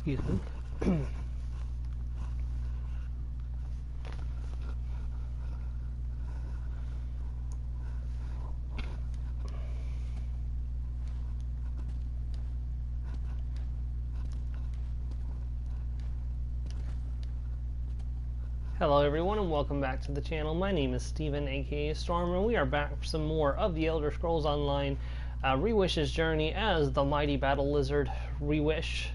Excuse me. Hello everyone and welcome back to the channel. My name is Steven, aka Storm, and we are back for some more of the Elder Scrolls Online Rewish's journey as the mighty battle lizard Reewish.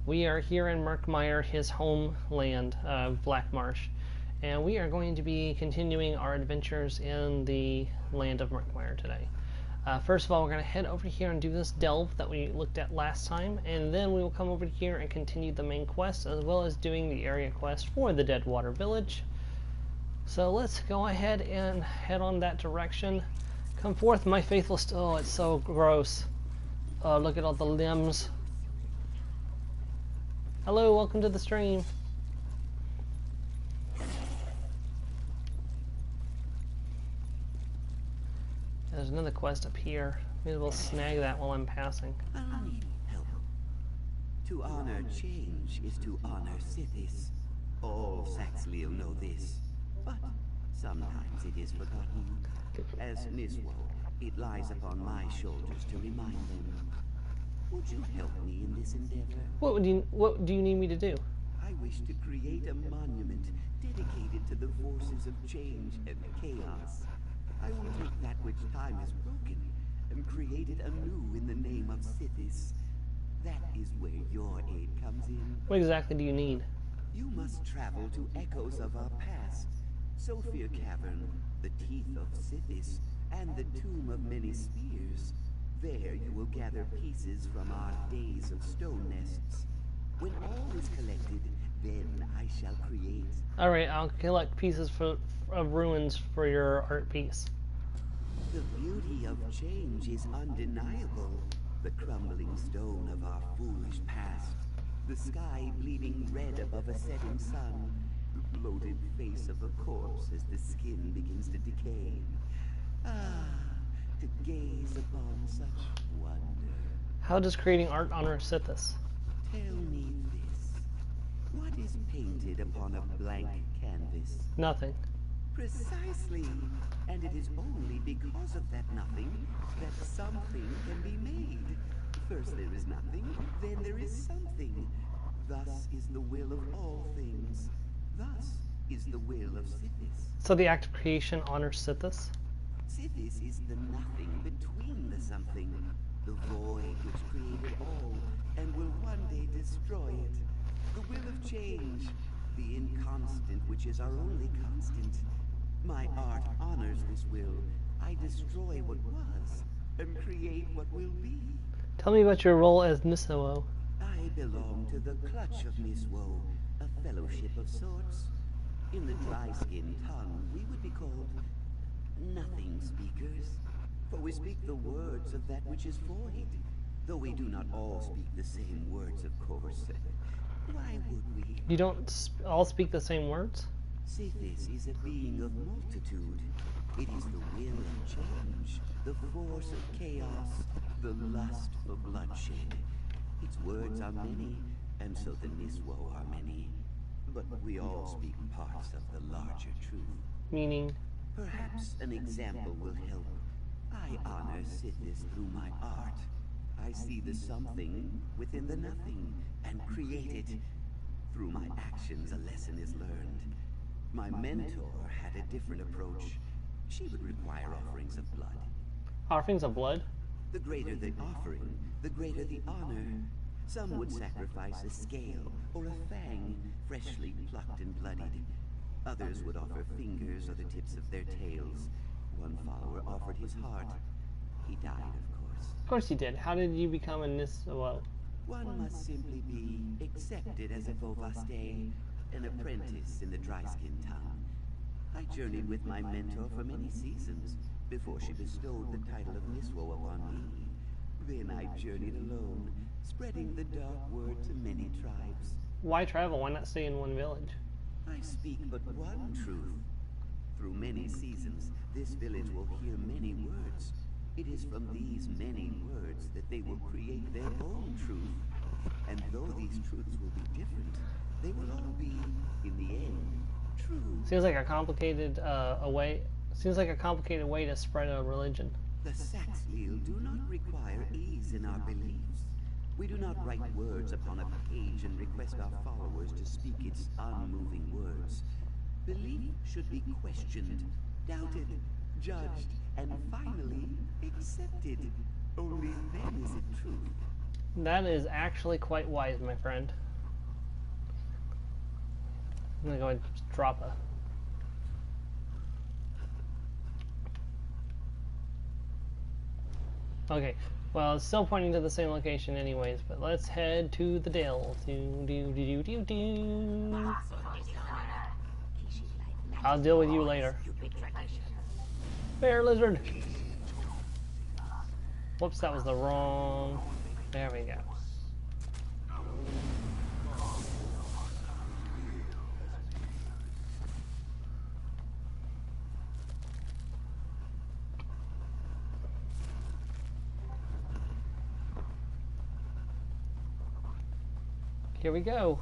We are here in Murkmire, his homeland, Black Marsh, and we are going to be continuing our adventures in the land of Murkmire today. First of all, we're going to head over here and do this delve that we looked at last time, and then we will come over here and continue the main quest, as well as doing the area quest for the Deadwater Village. So let's go ahead and head on that direction. Come forth, my faithful oh, it's so gross. Oh, look at all the limbs. Hello, welcome to the stream. There's another quest up here. Maybe we'll snag that while I'm passing. I need help. To honor change is to honor Sithis. All Saxleel know this, but sometimes it is forgotten. As Niswo, it lies upon my shoulders to remind them. Would you help me in this endeavor? What do you need me to do? I wish to create a monument dedicated to the forces of change and chaos. I will take that which time has broken and create it anew in the name of Sithis. That is where your aid comes in. What exactly do you need? You must travel to echoes of our past. Sophia Cavern, the teeth of Sithis, and the tomb of many spears. There you will gather pieces from our days of stone nests. When all is collected, then I shall create. Alright, I'll collect pieces of ruins for your art piece. The beauty of change is undeniable. The crumbling stone of our foolish past. The sky bleeding red above a setting sun. The bloated face of a corpse as the skin begins to decay. Ah, to gaze upon such wonder. How does creating art honor Sithis? Tell me this. What is painted upon a blank canvas? Nothing. Precisely. And it is only because of that nothing that something can be made. First there is nothing, then there is something. Thus is the will of all things. Thus is the will of Sithis. So the act of creation honors Sithis? Sithis is the nothing between the something. The void which created all and will one day destroy it. The will of change. The inconstant which is our only constant. My art honors this will. I destroy what was, and create what will be. Tell me about your role as Niswo. I belong to the clutch of Niswo, a fellowship of sorts. In the dry-skinned tongue, we would be called nothing speakers, for we speak the words of that which is void, though we do not all speak the same words, of course. Why would we? You don't all speak the same words? Sithis is a being of multitude. It is the will of change, the force of chaos, the lust for bloodshed. Its words are many, and so the Niswo are many. But we all speak parts of the larger truth. Meaning? Perhaps an example will help. I honor Sithis through my art. I see the something within the nothing, and create it. Through my actions, a lesson is learned. My mentor had a different approach. She would require offerings of blood. Offerings of blood? The greater the offering, the greater the honor. Some would sacrifice a scale or a fang, freshly plucked and bloodied. Others would offer fingers or the tips of their tails. One follower offered his heart. He died, of course. Of course he did. How did you become a Niswo? One must simply be accepted as a Vovaste, an apprentice in the dry-skinned town. I journeyed with my mentor for many seasons before she bestowed the title of Niswo upon me. Then I journeyed alone, spreading the dark word to many tribes. Why travel? Why not stay in one village? I speak but one truth. Through many seasons, this village will hear many words. It is from these many words that they will create their own truth. And though these truths will be different, they will all be, in the end, true. Seems like a complicated Seems like a complicated way to spread a religion. The Saxhleel do not require ease in our beliefs. We do not write words upon a page and request our followers to speak its unmoving words. Belief should be questioned, doubted, judged, and finally accepted. Only then is it true. That is actually quite wise, my friend. I'm gonna go and drop a... Okay, well, it's still pointing to the same location anyways, but let's head to the Dell. I'll deal with you later. Bear lizard! Whoops, that was the wrong... There we go. Here we go.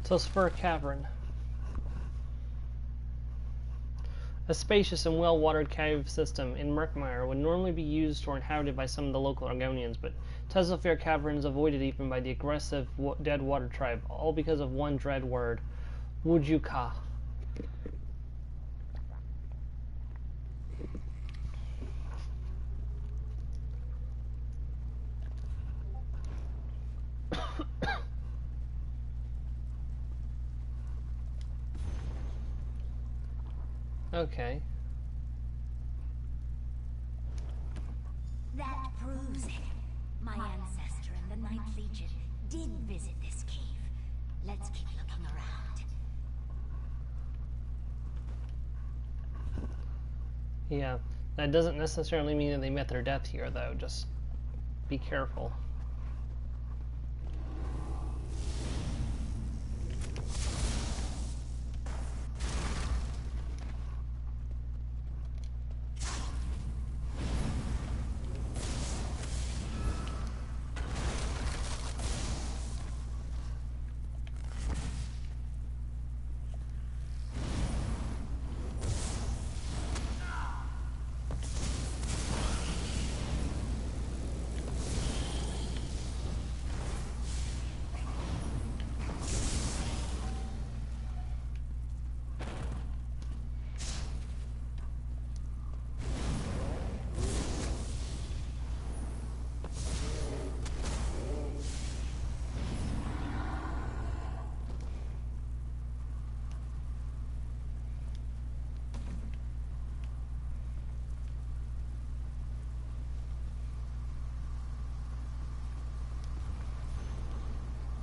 Spur Cavern. A spacious and well-watered cave system in Murkmire would normally be used or inhabited by some of the local Argonians, but Tezelfair Cavern is avoided even by the aggressive Dead Water tribe, all because of one dread word, Wujuka. Okay. That proves it. My ancestor and the Ninth Legion did visit this cave. Let's keep looking around. Yeah, that doesn't necessarily mean that they met their death here, though. Just be careful.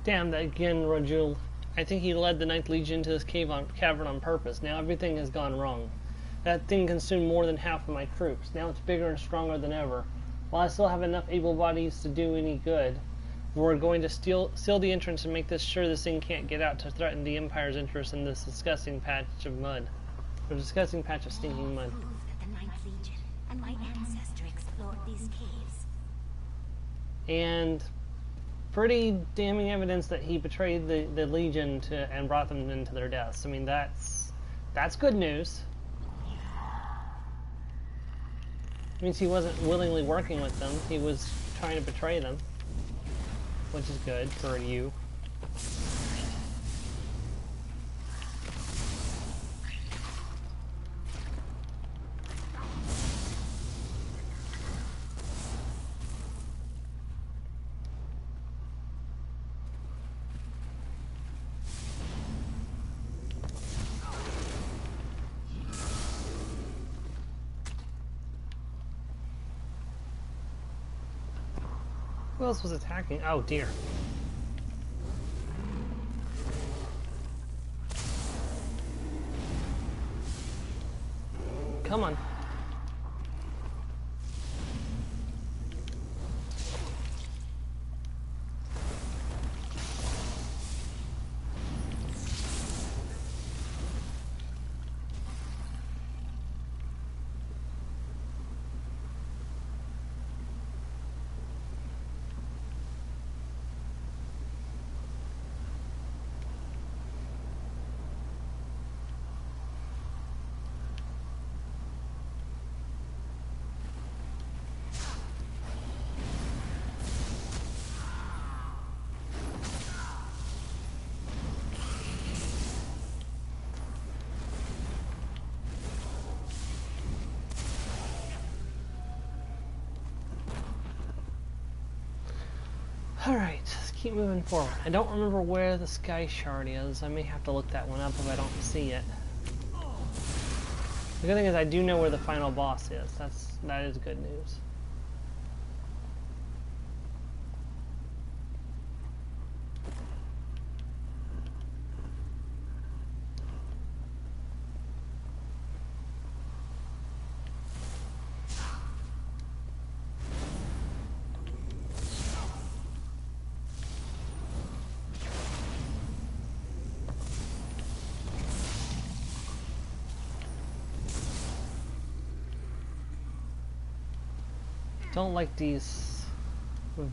Damn, that again, Rajul. I think he led the Ninth Legion to this cavern on purpose. Now everything has gone wrong. That thing consumed more than half of my troops. Now it's bigger and stronger than ever. While I still have enough able bodies to do any good, we're going to seal the entrance and make sure this thing can't get out to threaten the Empire's interest in this disgusting patch of mud. Or disgusting patch of stinking mud. Prove that the Ninth Legion and my ancestor explored these caves. And pretty damning evidence that he betrayed the Legion and brought them into their deaths. I mean, that's good news. It means he wasn't willingly working with them. He was trying to betray them, which is good for you. Who else was attacking? Oh dear. Come on. Alright, let's keep moving forward. I don't remember where the sky shard is. I may have to look that one up if I don't see it. The good thing is I do know where the final boss is. That is good news. Don't like these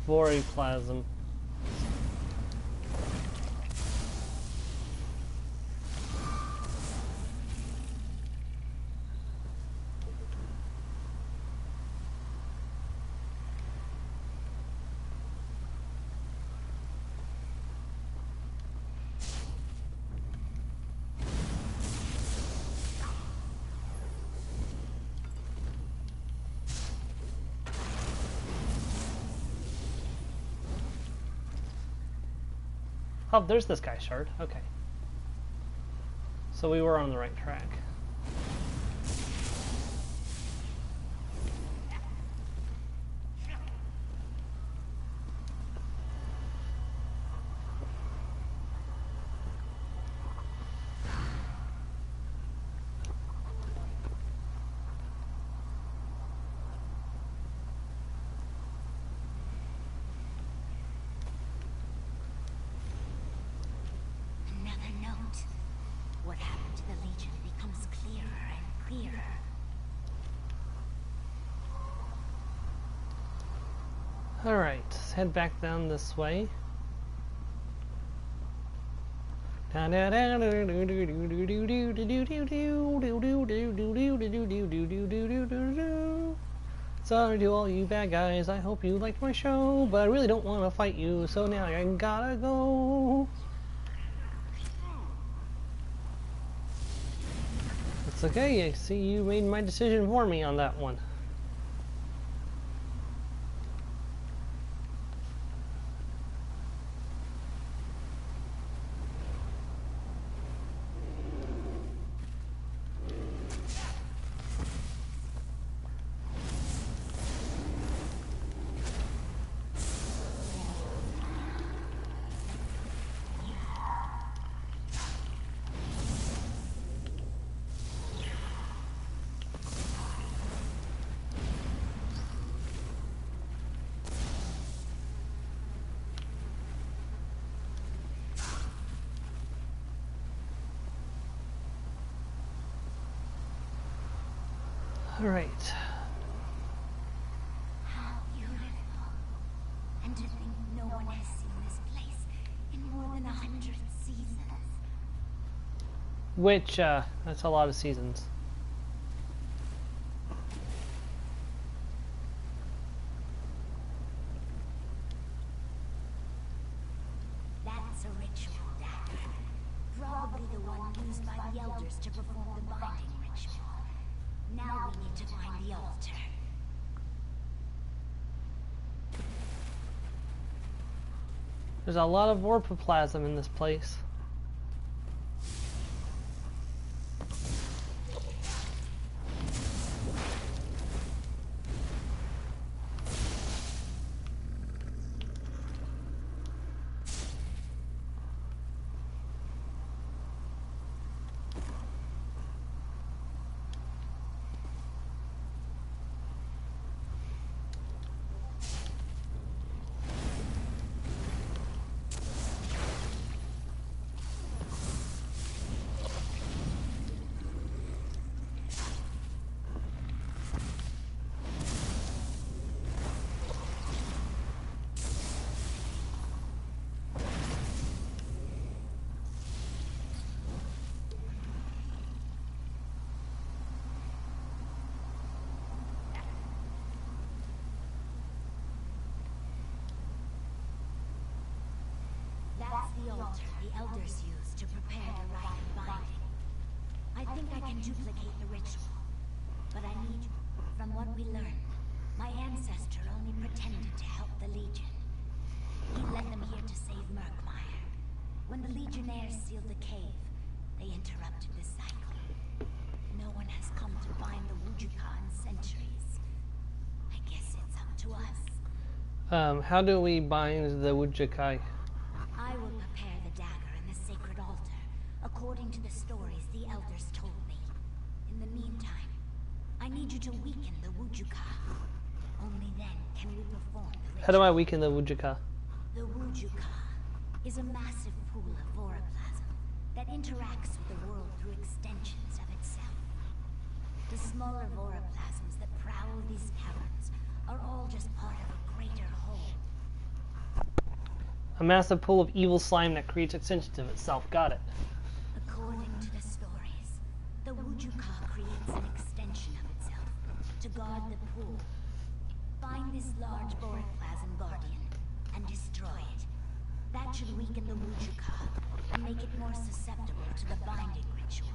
voriplasm. Oh, there's the sky shard. Okay. So we were on the right track. What happened to the Legion becomes clearer and clearer. Alright, let's head back down this way. Sorry to all you bad guys, I hope you liked my show, but I really don't want to fight you, so now I gotta go. It's okay, I see you made my decision for me on that one. All right. How beautiful. And to think no one has seen this place in more than 100 seasons. Which, that's a lot of seasons. That's a ritual dagger. Probably the one used by the elders to perform the binding ritual. Now we need to find the altar. There's a lot of vorplasm in this place. That's the altar the elders used to prepare the rite of binding. I think I can duplicate the ritual. But I need, from what we learned, my ancestor only pretended to help the Legion. He led snares sealed the cave. They interrupted the cycle. No one has come to find the Wujuka in centuries. I guess it's up to us. How do we bind the Wujukai? I will prepare the dagger and the sacred altar, according to the stories the elders told me. In the meantime, I need you to weaken the Wujuka. Only then can we perform the ritual. How do I weaken the Wujuka? The Wujuka is a massive pool of voroplasm that interacts with the world through extensions of itself. The smaller voroplasms that prowl these caverns are all just part of a greater whole. A massive pool of evil slime that creates extensions of itself. Got it. According to the stories, the Wujuka creates an extension of itself to guard the pool. Find this large voroplasm guardian and destroy it. That should weaken the Wujuka and make it more susceptible to the binding ritual.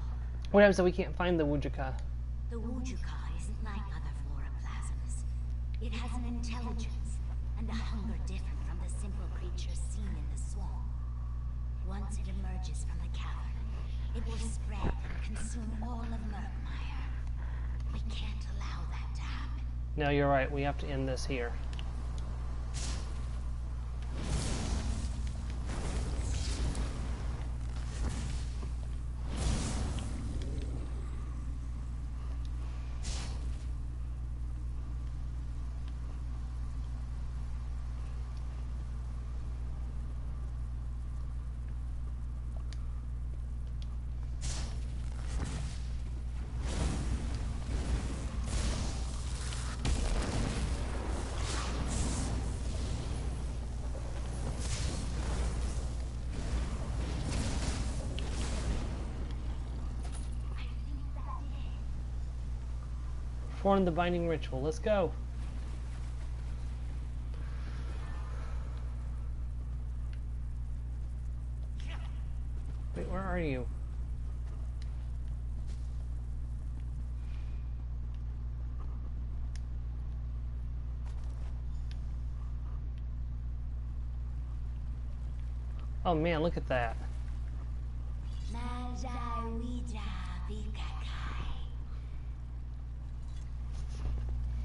What happens if we can't find the Wujuka? The Wujuka isn't like other voroplasms. It has an intelligence and a hunger different from the simple creatures seen in the swamp. Once it emerges from the cavern, it will spread and consume all of Murkmire. We can't allow that to happen. No, you're right. We have to end this here. Perform the binding ritual. Let's go. Wait, where are you? Oh man, look at that.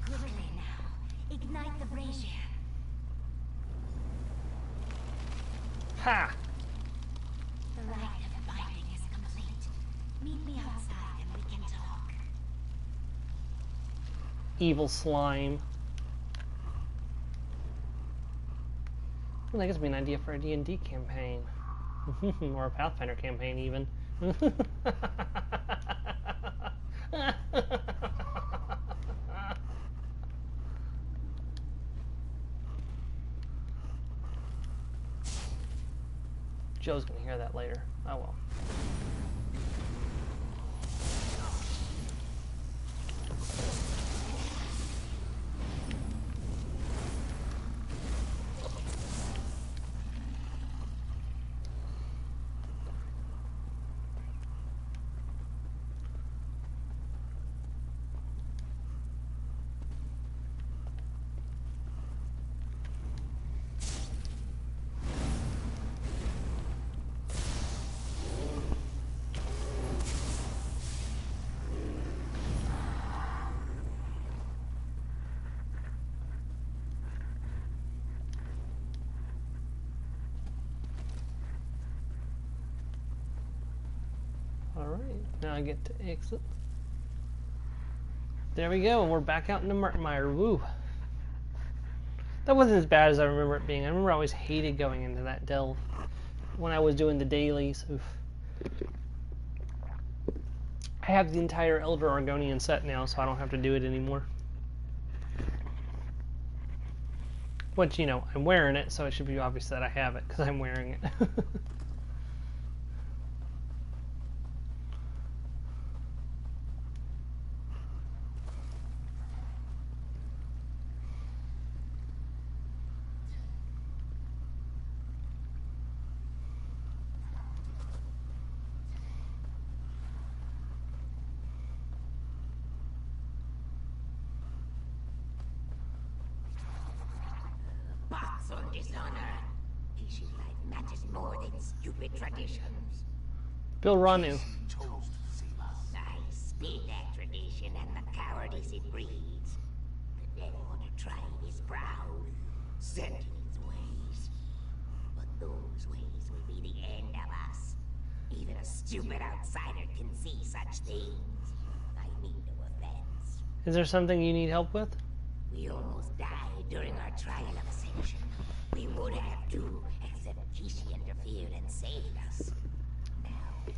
Quickly now, ignite the brazier. Ha! The rite of binding is complete. Meet me outside and we can talk. Evil slime. Well, that gives me an idea for a D&D campaign. Or a Pathfinder campaign, even. Joe's gonna hear that later. Oh well. Alright, now I get to exit. There we go, and we're back out into Murkmire. Woo! That wasn't as bad as I remember it being. I remember I always hated going into that delve when I was doing the dailies. Oof. I have the entire Elder Argonian set now, so I don't have to do it anymore. Which, you know, I'm wearing it, so it should be obvious that I have it, because I'm wearing it. Dishonor. Kishi's life matters more than stupid traditions. Bill Ranu. She chose to save us. I spit that tradition and the cowardice it breeds. The Deadwater tribe is proud, set in its ways. But those ways will be the end of us. Even a stupid outsider can see such things. I mean no offense. Is there something you need help with? We almost died during our trial of ascension. We would have too, except Kishi interfered and saved us. Now,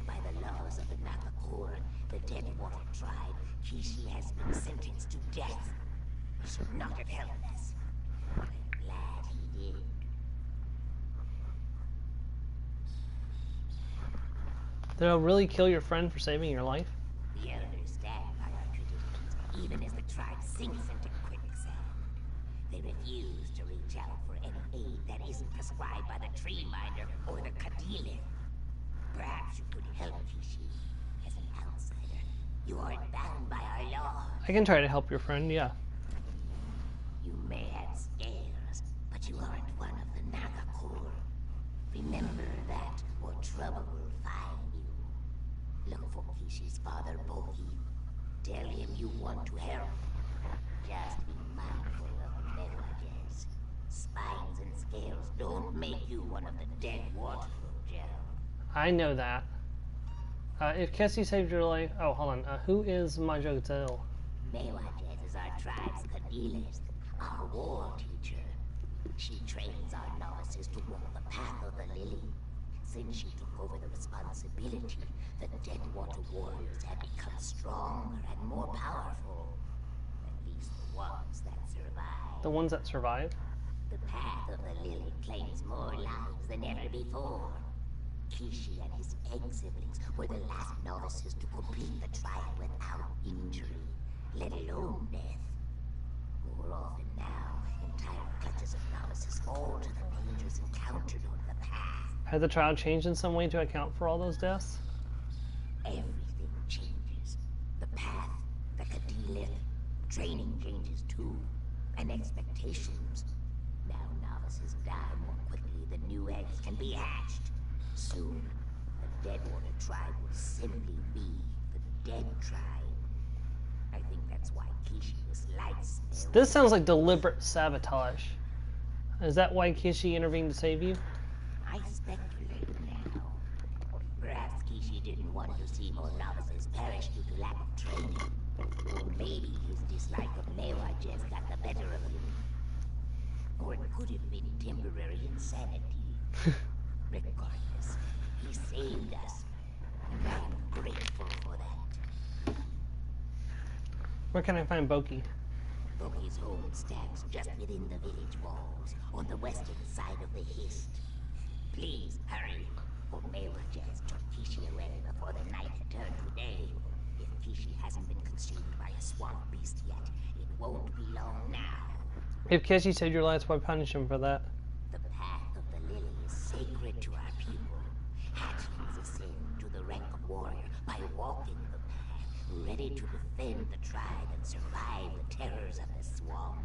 by the laws of the Nakakor, the Deadwater tribe, Kishi has been sentenced to death. He should not have helped us. I'm glad he did. They'll really kill your friend for saving your life? The elders stand by our traditions, even as the tribe sinks into quicksand. They refuse to reach out for any aid that isn't prescribed by the Tree Minder or the Kadilith. Perhaps you could help Kishi. As an outsider, you aren't bound by our law. I can try to help your friend, yeah. You may have scales, but you aren't one of the Nakakor. Remember that, or trouble will find you. Look for Kishi's father, Boki. Tell him you want to help. Just be mindful of Mewages. Spines and scales don't make you one of the Deadwater, Joe. I know that. If Kessie saved your life... Oh, hold on. Who is Majozel? Mewages is our tribe's Kadilith, our war teacher. She trains our novices to walk the path of the lily. Since she took over the responsibility, the Deadwater warriors have become stronger and more powerful. At least the ones that survive. The ones that survive? The path of the lily claims more lives than ever before. Kishi and his egg siblings were the last novices to complete the trial without injury, let alone death. More often now, entire clutches of novices fall to the dangers encountered on the path. Has the trial changed in some way to account for all those deaths? Everything changes. The path, the Kadilith, training changes too, and expectations. Now novices die more quickly than new eggs can be hatched. Soon, the Deadwater tribe will simply be the Dead tribe. I think that's why Kishi dislikes me. This sounds like deliberate sabotage. Is that why Kishi intervened to save you? I speculate now. Perhaps Kishi didn't want to see more novices perish due to lack of training. Or maybe his dislike of Mewages got the better of him. Or it could have been temporary insanity. Regardless, he saved us, and I am grateful for that. Where can I find Boki? Boki's home stands just within the village walls, on the western side of the Hist. Please hurry, or Mewages took Kishi away before the night had turned to day. If Kishi hasn't been consumed by a swamp beast yet, it won't be long now. If Kishi saved your life, why punish him for that? The path of the lily is sacred to our people. Hatchlings ascend to the rank of warrior by walking the path, ready to defend the tribe and survive the terrors of the swamp.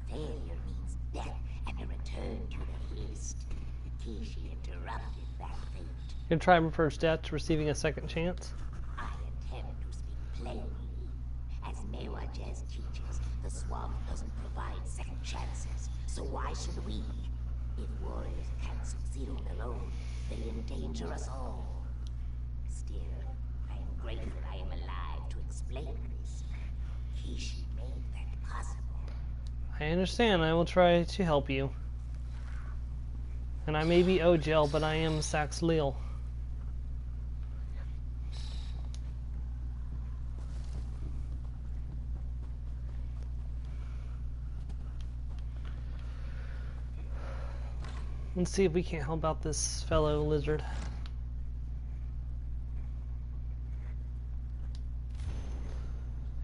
Failure means death and a return to the Hist. Kishi interrupted that fate. Your tribe prefers death to receiving a second chance? I attempt to speak plainly. As Mewages teaches, the swamp doesn't provide second chances, so why should we? If warriors can't succeed on their own, they endanger us all. Still, I am grateful I am alive to explain this. Kishi made that possible. I understand. I will try to help you. And I may be Ojel, but I am Sax Leal. Let's see if we can't help out this fellow lizard.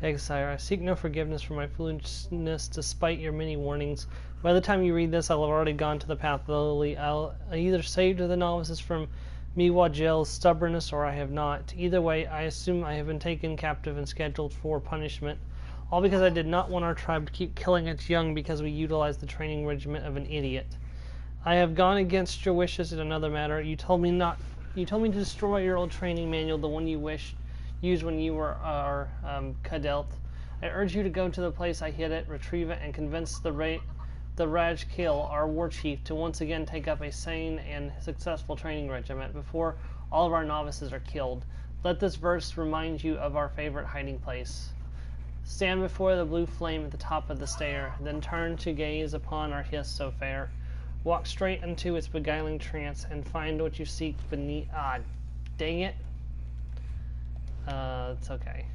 Exire, I seek no forgiveness for my foolishness despite your many warnings. By the time you read this, I'll have already gone to the path of the lily. I either saved the novices from Mewajel's stubbornness or I have not. Either way, I assume I have been taken captive and scheduled for punishment. All because I did not want our tribe to keep killing its young because we utilized the training regimen of an idiot. I have gone against your wishes in another matter. You told me to destroy your old training manual, the one you used when you were our Kadelt. I urge you to go to the place I hid it, retrieve it, and convince the Raj Kil, our war chief, to once again take up a sane and successful training regiment before all of our novices are killed. Let this verse remind you of our favorite hiding place. Stand before the blue flame at the top of the stair, then turn to gaze upon our hiss so fair. Walk straight into its beguiling trance and find what you seek beneath. Ah, dang it. It's okay.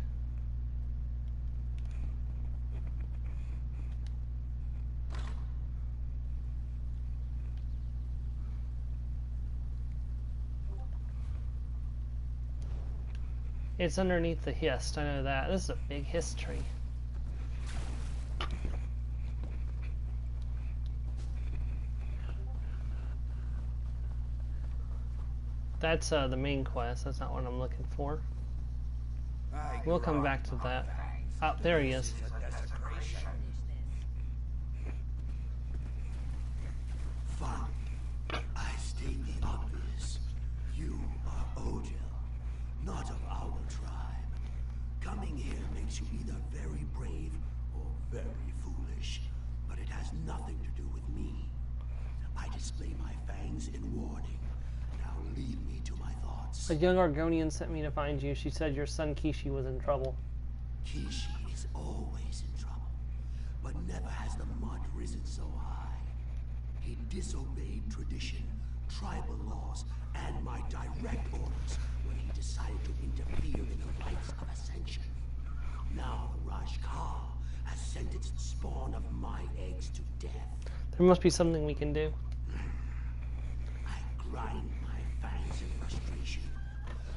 It's underneath the hist, I know that. This is a big hist tree. That's the main quest. That's not what I'm looking for. We'll come back to that. Oh, there he is. Fine. I state the obvious. You are Ojel, not of our tribe. Coming here makes you either very brave or very foolish, but it has nothing to do with me. I display my fangs in warning. Now lead me to my thoughts. A young Argonian sent me to find you. She said your son Kishi was in trouble. Kishi is always in trouble, but never has the mud risen so high. He disobeyed tradition, tribal laws, and my direct orders when he decided to interfere in the rites of ascension. Now the Rajkal has sentenced spawn of my eggs to death. There must be something we can do. I grind my fangs in frustration.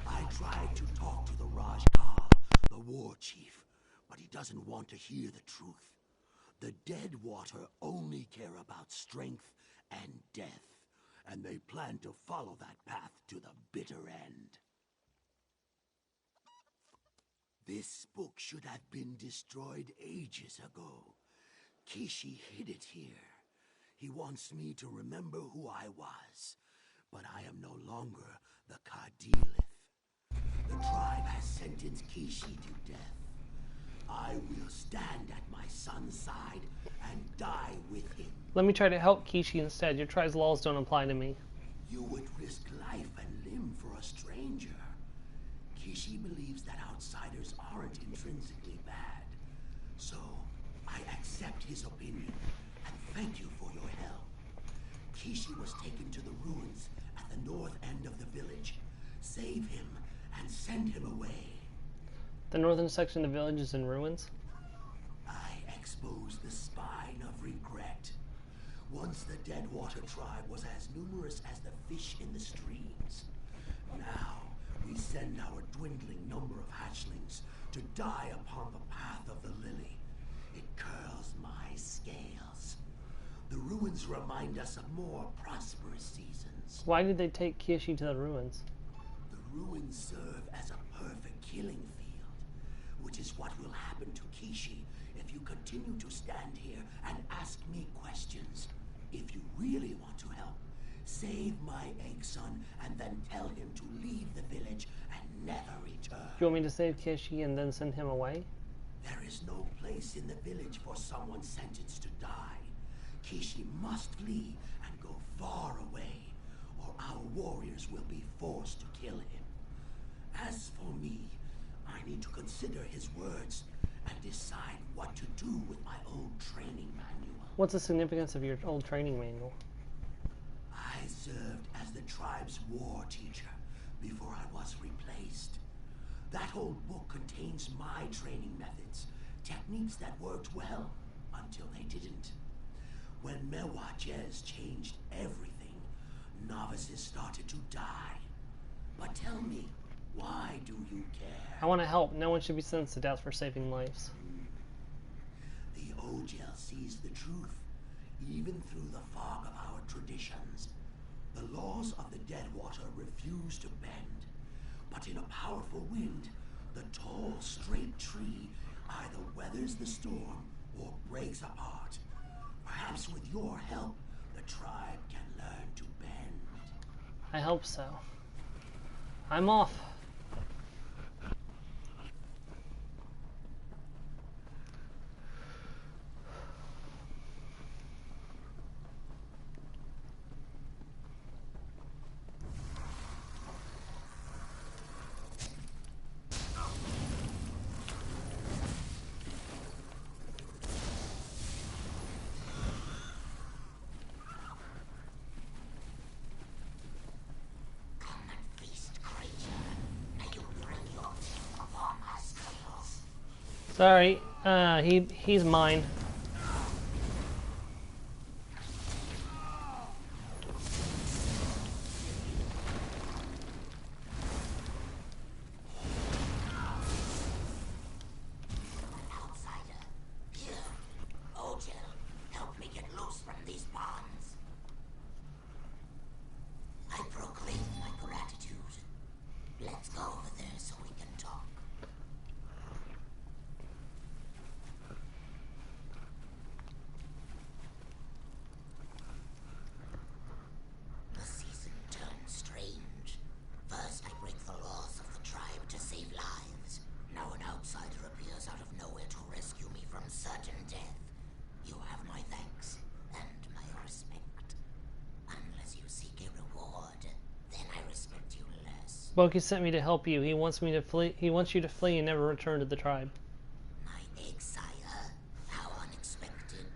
I tried to talk to the Rajkal, the war chief, but he doesn't want to hear the truth. The Deadwater only care about strength and death, and they plan to follow that path to the bitter end. This book should have been destroyed ages ago. Kishi hid it here. He wants me to remember who I was, but I am no longer the Kadilith. The tribe has sentenced Kishi to death. I will stand at my son's side and die with him. Let me try to help Kishi instead. Your tribe's laws don't apply to me. You would risk life and limb for a stranger. Kishi believes that outsiders aren't intrinsically bad. So, I accept his opinion and thank you for your help. Kishi was taken to the ruins at the north end of the village. Save him and send him away. The northern section of the village is in ruins. I expose the spine of regret. Once the Deadwater tribe was as numerous as the fish in the streams. Now, we send our dwindling number of hatchlings to die upon the path of the lily. It curls my scales. The ruins remind us of more prosperous seasons. Why did they take Kishi to the ruins? The ruins serve as a perfect killing field, which is what will happen to Kishi if you continue to stand here and ask me questions. If you really want to help, save my egg son and then tell him to leave the village and never return. Do you want me to save Kishi and then send him away? There is no place in the village for someone sentenced to die. Kishi must flee and go far away, or our warriors will be forced to kill him. As for me, I need to consider his words and decide what to do with my old training manual. What's the significance of your old training manual? I served as the tribe's war teacher before I was replaced. That old book contains my training methods, techniques that worked well until they didn't. When Mewajez changed everything, novices started to die. But tell me, why do you care? I want to help. No one should be sentenced to death for saving lives. The Ojel sees the truth, even through the fog of our traditions. The laws of the Deadwater refuse to bend, but in a powerful wind, the tall, straight tree either weathers the storm or breaks apart. Perhaps with your help, the tribe can learn to bend. I hope so. I'm off. Sorry, he's mine. Outsider, here. Ogel, help me get loose from these bonds. I proclaim my gratitude. Let's go over there so we can talk. The season turned strange. First, I break the laws of the tribe to save lives. Now an outsider appears out of nowhere to rescue me from certain death. You have my thanks and my respect. Unless you seek a reward, then I respect you less. Boki sent me to help you. He wants me to flee. He wants you to flee and never return to the tribe. My egg-sire, how unexpected.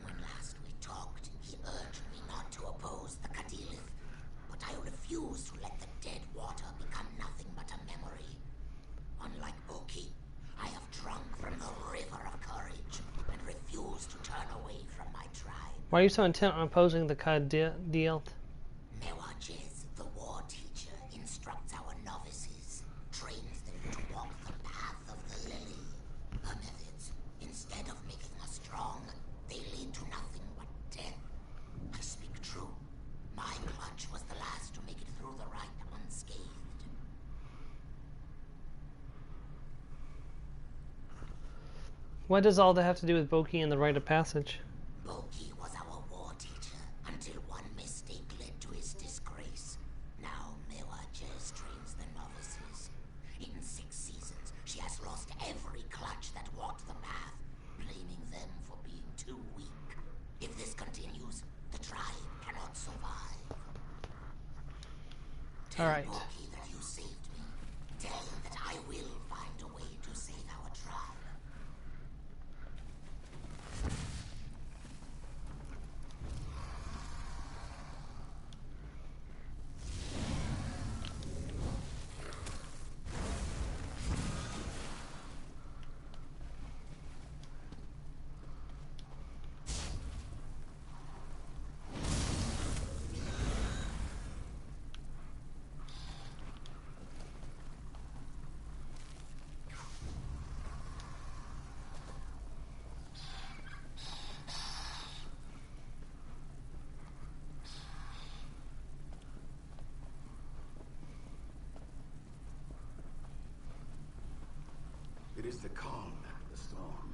When last we talked, he urged me not to oppose the Kadilith, but I refused to let the dead water become nothing but a memory. Unlike Boki, I have drunk from the river of courage and refuse to turn away from my tribe. Why are you so intent on opposing the Kadilith? Mewajez, the war teacher, instructs our novices, trains them to walk the path of the lily. Her methods, instead of making us strong, they lead to nothing but death. I speak true. My clutch was the last to make it through the rite unscathed. What does all that have to do with Boki and the rite of passage? Boki was our war teacher until one mistake led to his disgrace. Now Mewajez trains the novices. In 6 seasons, she has lost every clutch that walked the path, blaming them for being too weak. If this continues, the tribe cannot survive. Tell All right. Boki that you saved me. Tell him that I will find a way to save our tribe. It is the calm after the storm.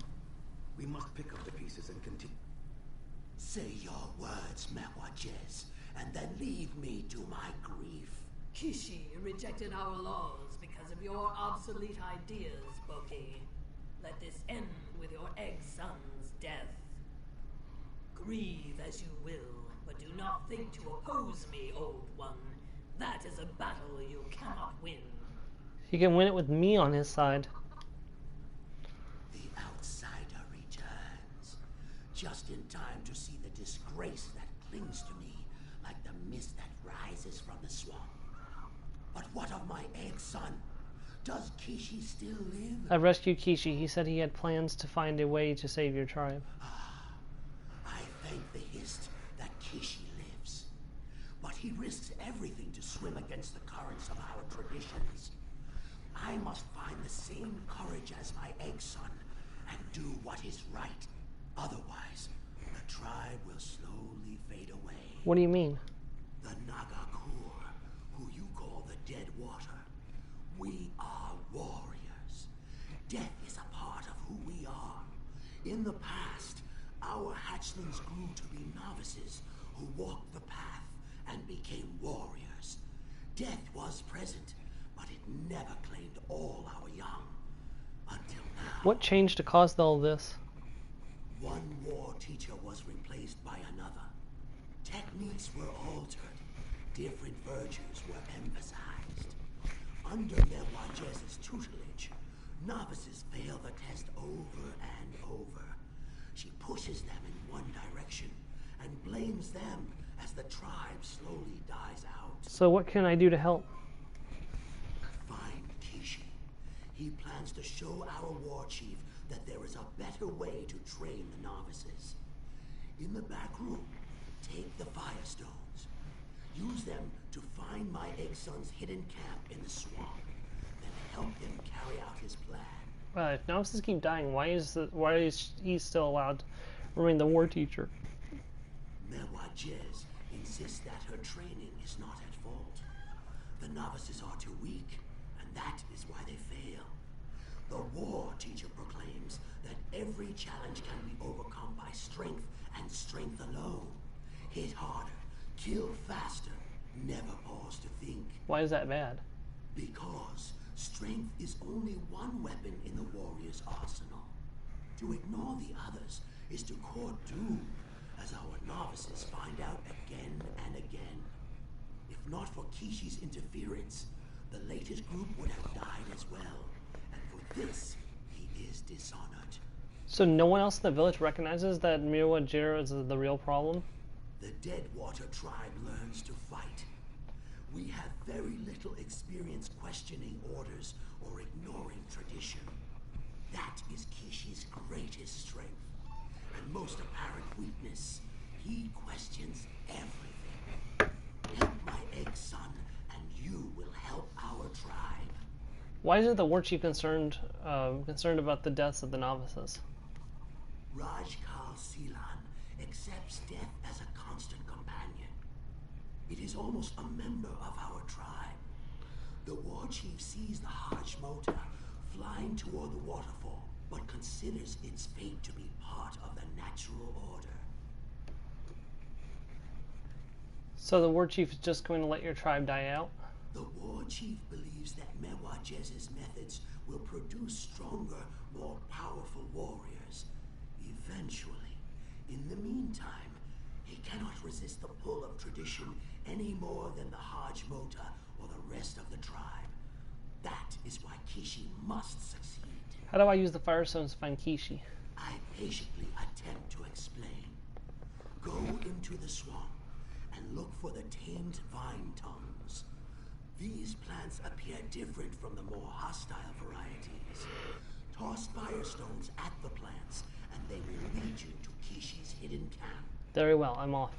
We must pick up the pieces and continue. Say your words, Mewajez, and then leave me to my grief. Kishi rejected our laws because of your obsolete ideas, Boki. Let this end with your egg-son's death. Grieve as you will, but do not think to oppose me, old one. That is a battle you cannot win. He can win it with me on his side. The outsider returns, just in time to see the disgrace that clings to me like the mist that rises from the swamp. But what of my egg son? Does Kishi still live? I rescued Kishi. He said he had plans to find a way to save your tribe. I thank the Hist that Kishi lives. But he risks everything to swim against the currents of our traditions. I must find the same courage as my egg son and do what is right. Otherwise, the tribe will slowly fade away. What do you mean? The Nagakur, who you call the Dead Water, we are warriors. Death is a part of who we are. In the past, our hatchlings grew to be novices who walked the path and became warriors. Death was present, but it never claimed all our young. Until now. What changed to cause all this? One war teacher was replaced by another. Techniques were altered. Different virtues were emphasized. Under Mewajes's tutelage, novices fail the test over and over. She pushes them in one direction and blames them as the tribe slowly dies out. So what can I do to help? Find Kishi. He plans to show our war chief that there is a better way to train the novices. In the back room, take the Firestones. Use them to find my egg son's hidden camp in the swamp. Then help him carry out his plan. If novices keep dying, why is he still allowed to remain the war teacher? Mewajes insists that her training is not at fault. The novices are too weak, and that is why they fail. The war teacher proclaims that every challenge can be overcome by strength and strength alone. Hit harder, kill faster, never pause to think. Why is that bad? Because strength is only one weapon in the warrior's arsenal. To ignore the others is to court doom, as our novices find out again and again. If not for Kishi's interference, the latest group would have died as well. And for this, he is dishonored. So no one else in the village recognizes that Miwa is the real problem? The Deadwater tribe learns to fight. We have very little experience questioning orders or ignoring tradition. That is Kishi's greatest strength. And most apparent weakness. He questions everything. Help my egg son, and you will help our tribe. Why is it the war chief concerned about the deaths of the novices? Rajkal Silan accepts death as a constant companion. It is almost a member of our tribe. The war chief sees the Hajmota flying toward the waterfall, but considers its fate to be part of the natural order. So the war chief is just going to let your tribe die out? The war chief believes that Mewajes's methods will produce stronger, more powerful warriors. Eventually. In the meantime, he cannot resist the pull of tradition any more than the Hajmota or the rest of the tribe. That is why Kishi must succeed. How do I use the Firestones to find Kishi? I patiently attempt to explain. Go into the swamp and look for the tamed vine tongues. These plants appear different from the more hostile varieties. Toss Firestones at the plants, and they will lead you to Kishi's hidden camp. Very well, I'm off.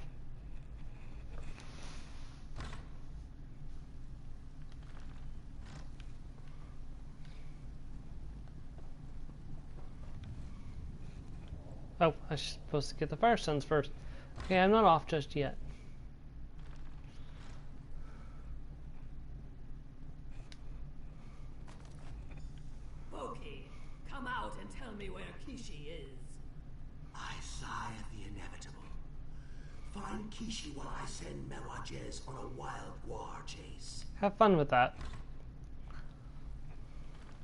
Oh, I was supposed to get the Firestones first. Okay, I'm not off just yet. Boki, come out and tell me where Kishi is. I sigh at the inevitable. Find Kishi while I send Mewajes on a wild war chase. Have fun with that.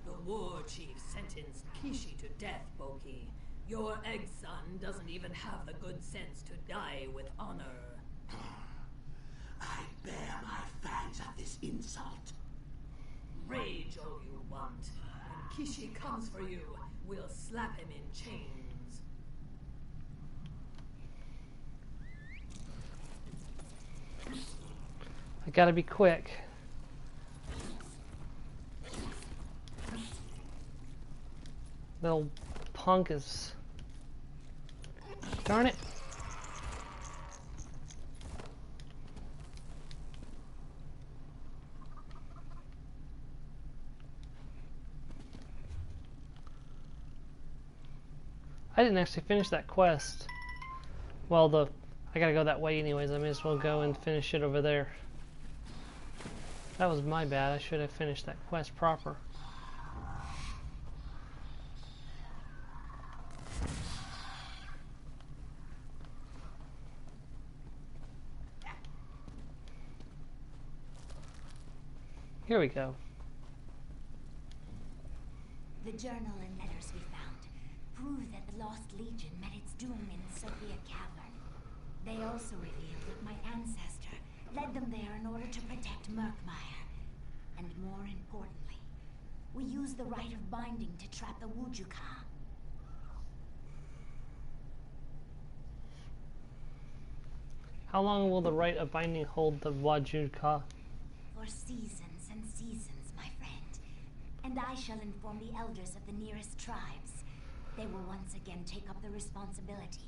The war chief sentenced Kishi to death, Boki. Your egg son doesn't even have the good sense to die with honor. I bear my fangs at this insult. Rage all you want. When Kishi comes for you, we'll slap him in chains. I gotta be quick. Little punk is... Darn it. I didn't actually finish that quest. Well, I gotta go that way anyways. I may as well go and finish it over there. That was my bad. I should have finished that quest proper. Here we go. The journal and letters we found prove that the Lost Legion met its doom in Sophia Cavern. They also revealed that my ancestor led them there in order to protect Murkmire. And more importantly, we used the rite of binding to trap the Wujuka. How long will the rite of binding hold the Wujuka? For seasons and seasons, my friend. And I shall inform the elders of the nearest tribes. They will once again take up the responsibility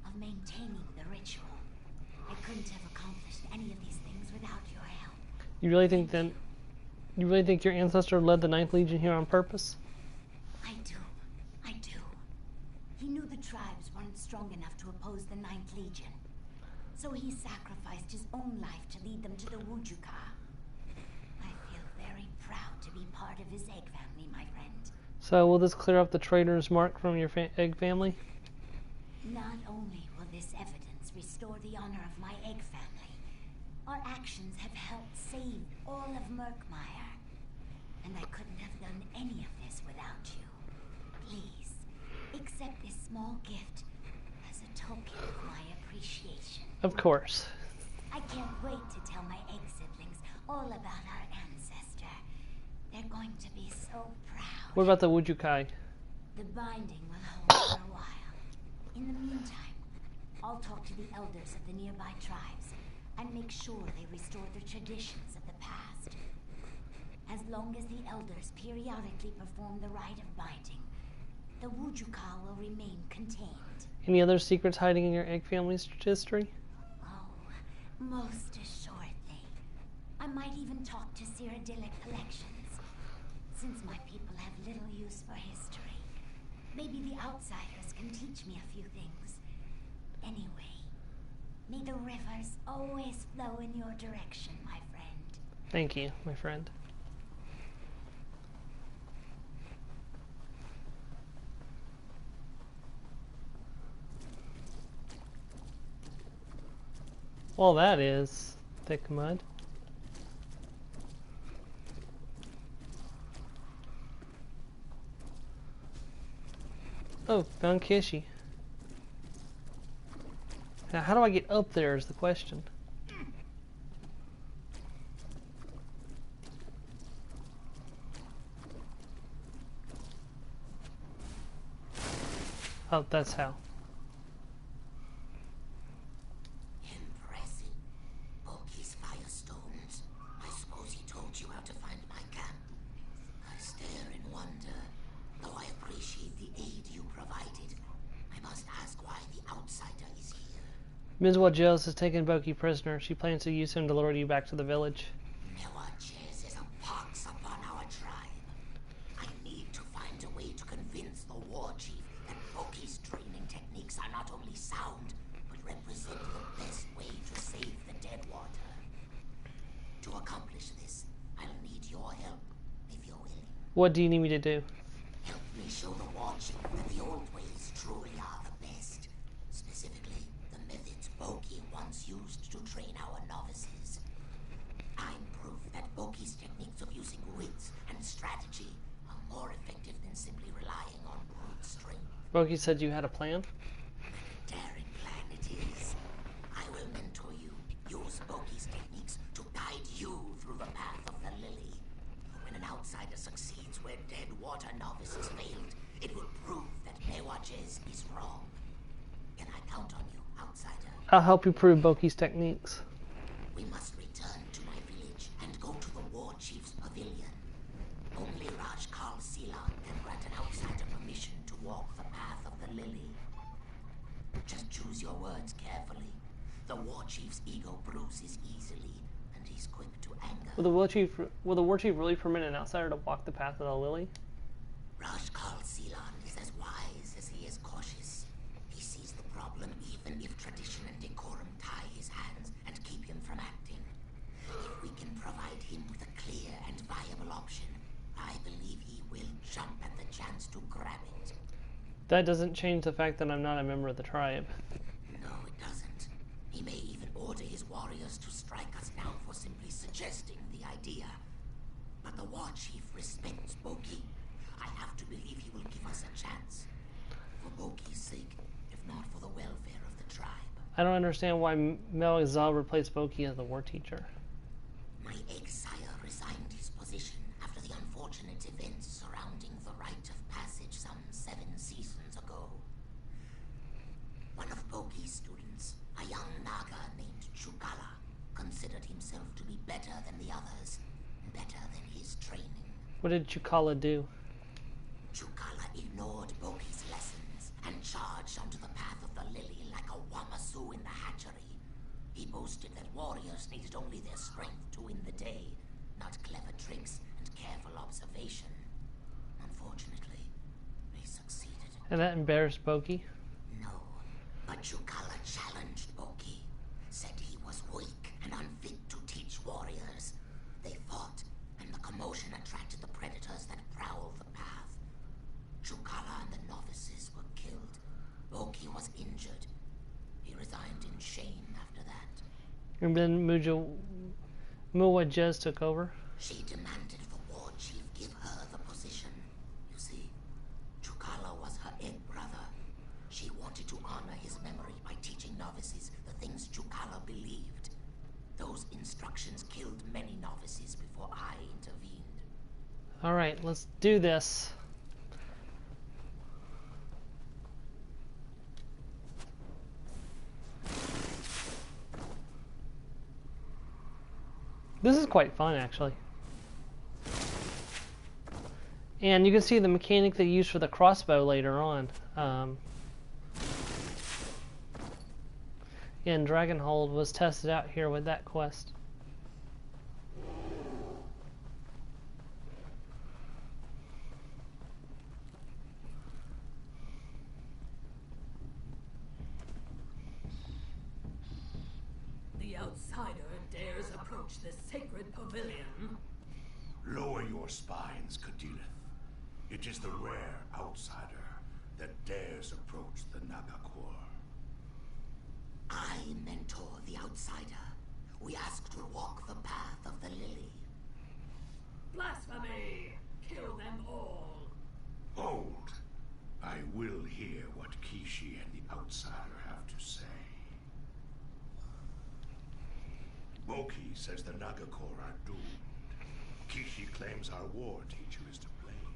of maintaining the ritual. I couldn't have accomplished any of these things without your help. You really think then? You really think your ancestor led the Ninth Legion here on purpose? I do. He knew the tribes weren't strong enough to oppose the Ninth Legion. So he sacrificed his own life to lead them to the Wujuka. I feel very proud to be part of his egg family, my friend. So will this clear up the traitor's mark from your egg family? Not only will this evidence restore the honor of my egg family, our actions have helped save all of Murkmire. And I couldn't have done any of this without you. Please, accept this small gift as a token of my appreciation. Of course. I can't wait to tell my egg siblings all about our ancestor. They're going to be so proud. What about the Wujukai? The binding will hold for a while. In the meantime, I'll talk to the elders of the nearby tribes and make sure they restore the traditions of the past. As long as the elders periodically perform the rite of binding, the Wujuka will remain contained. Any other secrets hiding in your egg family's history? Most assuredly. I might even talk to Cyrodiilic collections. Since my people have little use for history, maybe the outsiders can teach me a few things. Anyway, may the rivers always flow in your direction, my friend. Thank you, my friend. Well, that is thick mud. Oh, found Kishi. Now, how do I get up there is the question. Oh, that's how. Ms. Wajels has taken Boki prisoner. She plans to use him to lure you back to the village. Newaches is a pox upon our tribe. I need to find a way to convince the war chief that Boki's training techniques are not only sound, but represent the best way to save the Deadwater. To accomplish this, I'll need your help, if you're willing. What do you need me to do? Help me show the war chief that the old ways truly are the best. Specifically, the methods Boki once used to train our novices. I'm proof that Boki's techniques of using wits and strategy are more effective than simply relying on brute strength. Boki said you had a plan? Daring plan it is. I will mentor you, use Boki's techniques to guide you through the path of the lily. When an outsider succeeds where Deadwater novices failed, it will prove that Newaches is wrong. Can I count on you, outsider? I'll help you prove Boki's techniques. We must return to my village and go to the war chief's pavilion. Only Rajkal Seelan can grant an outsider permission to walk the path of the lily. Just choose your words carefully. The war chief's ego bruises easily, and he's quick to anger. Will the war chief really permit an outsider to walk the path of the lily? Rajkal Seelan is as wise as he is cautious. He sees the problem even if tradition and decorum tie his hands and keep him from acting. If we can provide him with a clear and viable option, I believe he will jump at the chance to grab it. That doesn't change the fact that I'm not a member of the tribe. No, it doesn't. He may even order his warriors to strike us down for simply suggesting the idea. The War Chief respects Boki. I have to believe he will give us a chance. For Boki's sake, if not for the welfare of the tribe. I don't understand why Melizal replaced Boki as the war teacher. My exile resigned his position after the unfortunate events surrounding the rite of passage some 7 seasons ago. One of Boki's students, a young Naga named Chukala, considered himself to be better than the others, better than his training. What did Chukala do? Chukala ignored Boki's lessons and charged onto the path of the lily like a Wamasu in the hatchery. He boasted that warriors needed only their strength to win the day, not clever tricks and careful observation. Unfortunately, they succeeded. And that embarrassed Boki? No, but Chukala challenged Boki, said he was weak and unfit to teach warriors. They fought, and the commotion attracted the predators that prowled the path. Chukala and the novices were killed. Boki was injured. He resigned in shame after that. And then Muwajez took over? She demanded the war chief give her the position. You see, Chukala was her egg brother. She wanted to honor his memory by teaching novices the things Chukala believed. Those instructions killed many novices before I intervened. Alright, let's do this. This is quite fun, actually. And you can see the mechanic they use for the crossbow later on. And Dragonhold was tested out here with that quest. The outsider dares approach this sacred pavilion. Lower your spines, Kadilith. It is the rare outsider that dares approach the Nagakor. I mentor the outsider. We ask to walk the path of the lily. Blasphemy! Kill them all! Hold. I will hear what Kishi and the outsider have to say. Boki says the Nagakor are doomed. Kishi claims our war teacher is to blame.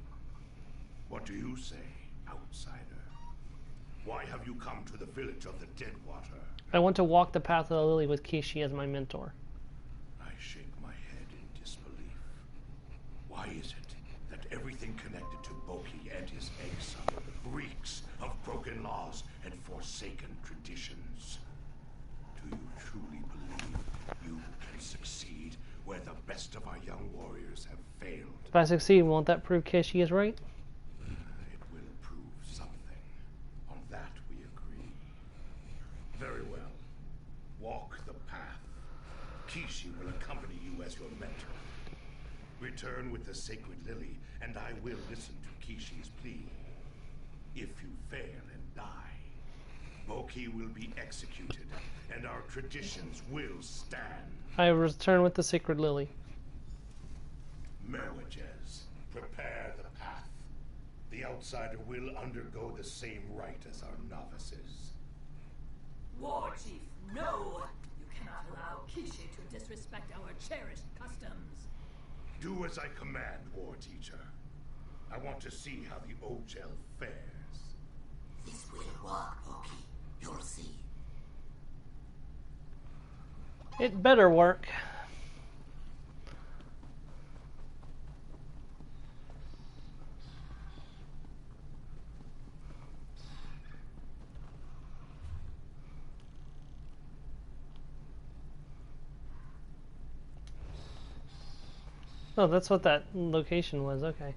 What do you say, outsider? Why have you come to the village of the Deadwater? I want to walk the path of the lily with Kishi as my mentor. I shake my head in disbelief. Why is it that everything connected to Boki and his egg-son reeks of broken laws and forsaken traditions? Do you truly believe you can succeed where the best of our young warriors have failed? If I succeed, won't that prove Kishi is right? It will prove something. On that we agree. Very well. Walk the path. Kishi will accompany you as your mentor. Return with the sacred lily, and I will listen to Kishi's plea. If you fail and die, Boki will be executed, and our traditions will stand. I return with the sacred lily. Merwages, prepare the path. The outsider will undergo the same rite as our novices. War Chief, no! You cannot allow Kishi to disrespect our cherished customs. Do as I command, War Teacher. I want to see how the Ogel fares. This will work, Boki. You'll see. It better work. Oh, that's what that location was, okay.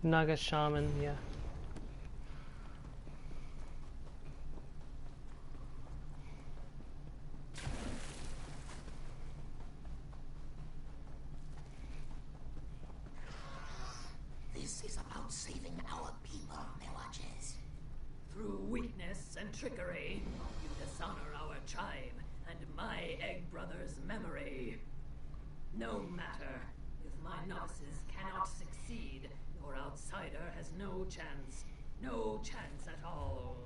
Naga Shaman, yeah. This is about saving our people, Mewages. Through weakness and trickery, you dishonor our tribe and my egg brother's memory. No matter. If my novices cannot succeed, your outsider has no chance. No chance at all.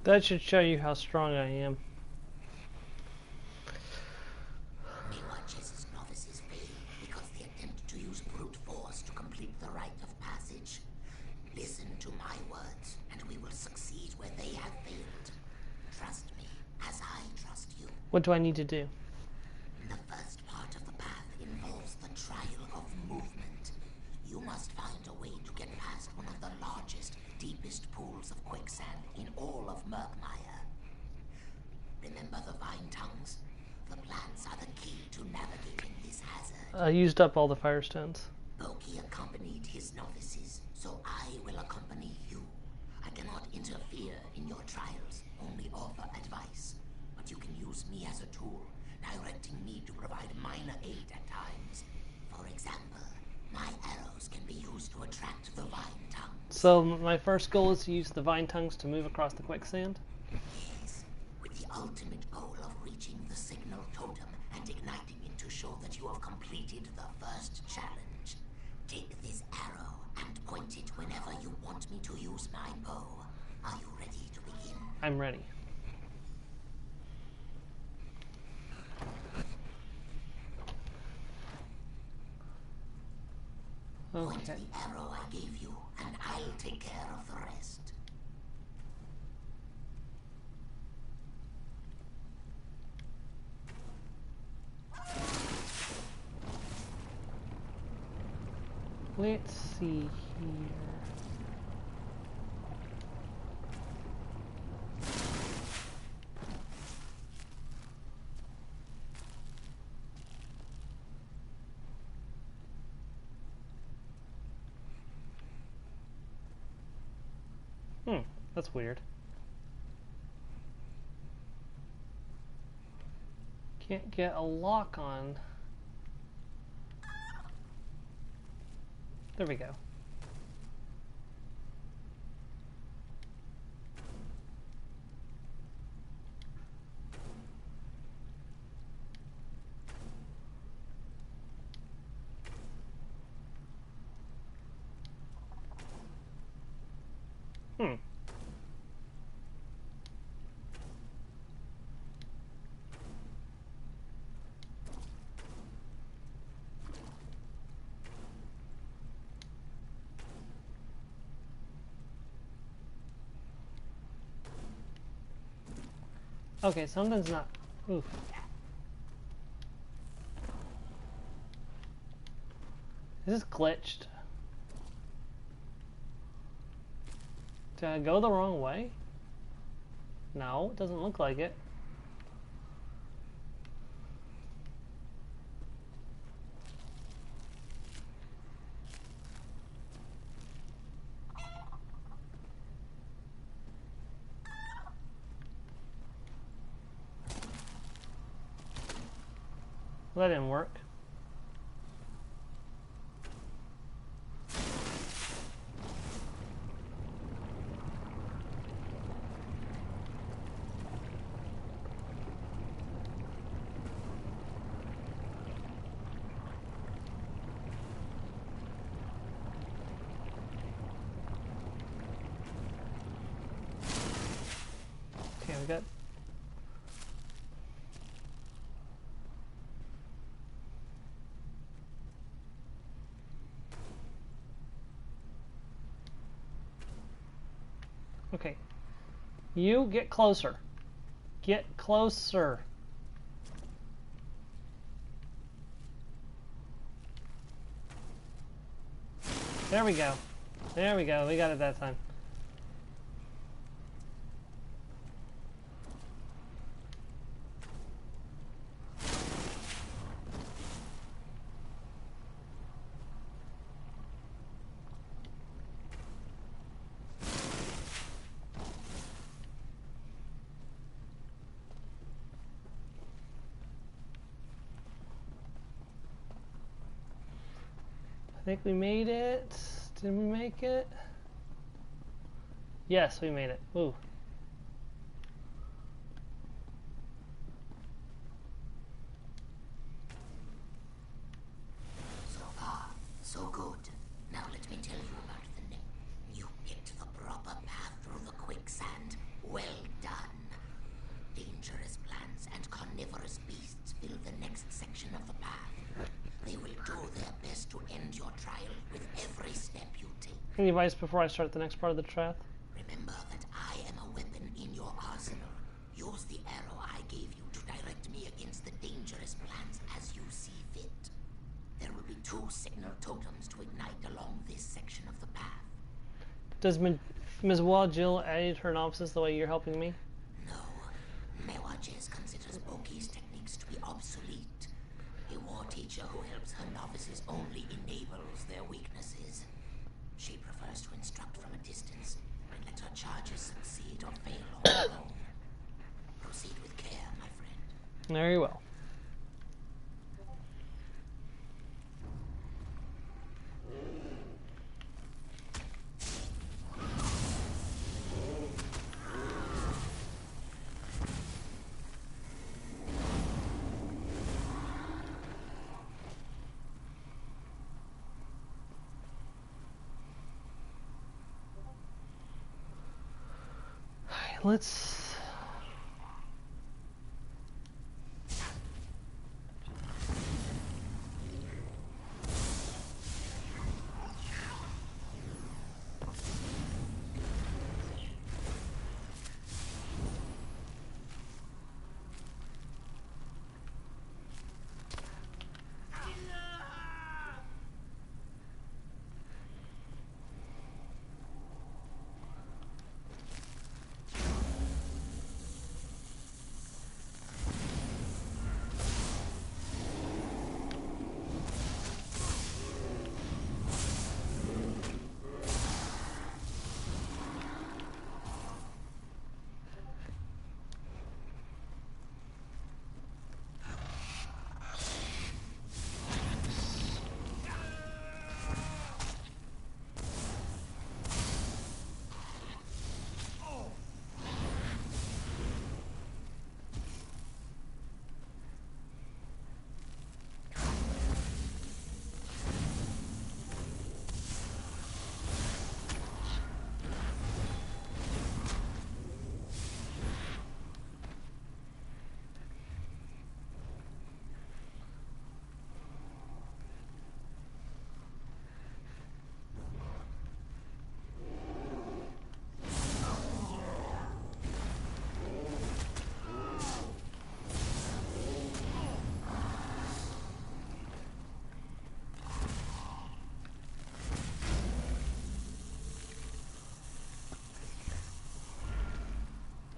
That should show you how strong I am. Mewages' novices fail because they attempt to use brute force to complete the rite of passage. Listen to my words, and we will succeed where they have failed. Trust me, as I trust you. What do I need to do? The first part of the path involves the trial of movement. You must find a way to get past one of the largest, deepest pools of quicksand in all of Murkmire. Remember the vine tongues? The plants are the key to navigating this hazard. I used up all the firestones. Boki accompanied his novices, so I will accompany you. I cannot interfere in your trials, only offer advice. But you can use me as a tool, directing me to provide minor aid at times. For example, my arrows can be used to attract the vine tongues. So my first goal is to use the vine tongues to move across the quicksand? Yes, with the ultimate goal of reaching the signal totem and igniting it to show that you have completed the first challenge. Take this arrow and point it whenever you want me to use my bow. Are you ready to begin? I'm ready. Point Okay. the arrow I gave you, and I'll take care of the rest. Let's see here. That's weird. Can't get a lock on. There we go. Okay, something's not. Oof. Is this glitched? Did I go the wrong way? No, it doesn't look like it. Well, that didn't work. Okay, we got. Okay. You get closer. Get closer. There we go. There we go. We got it that time. I think we made it. Did we make it? Yes, we made it. Ooh. So far, so good. Now let me tell you about the name. You picked the proper path through the quicksand. Well done. Dangerous plants and carnivorous beasts fill the next section of the path. They will do their best to end your trial with every step you take. Any advice before I start the next part of the track? Remember that I am a weapon in your arsenal. Use the arrow I gave you to direct me against the dangerous plants as you see fit. There will be 2 signal totems to ignite along this section of the path. Does Ms. Jill aid her novices the way you're helping me? No, Mewajes considers Boki's techniques to be obsolete. A war teacher who helps her novices only enables their weaknesses. She prefers to instruct from a distance and let her charges succeed or fail on their own. Proceed with care, my friend. Very well. Let's...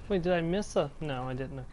Wait, did I miss a... No, I didn't. Okay.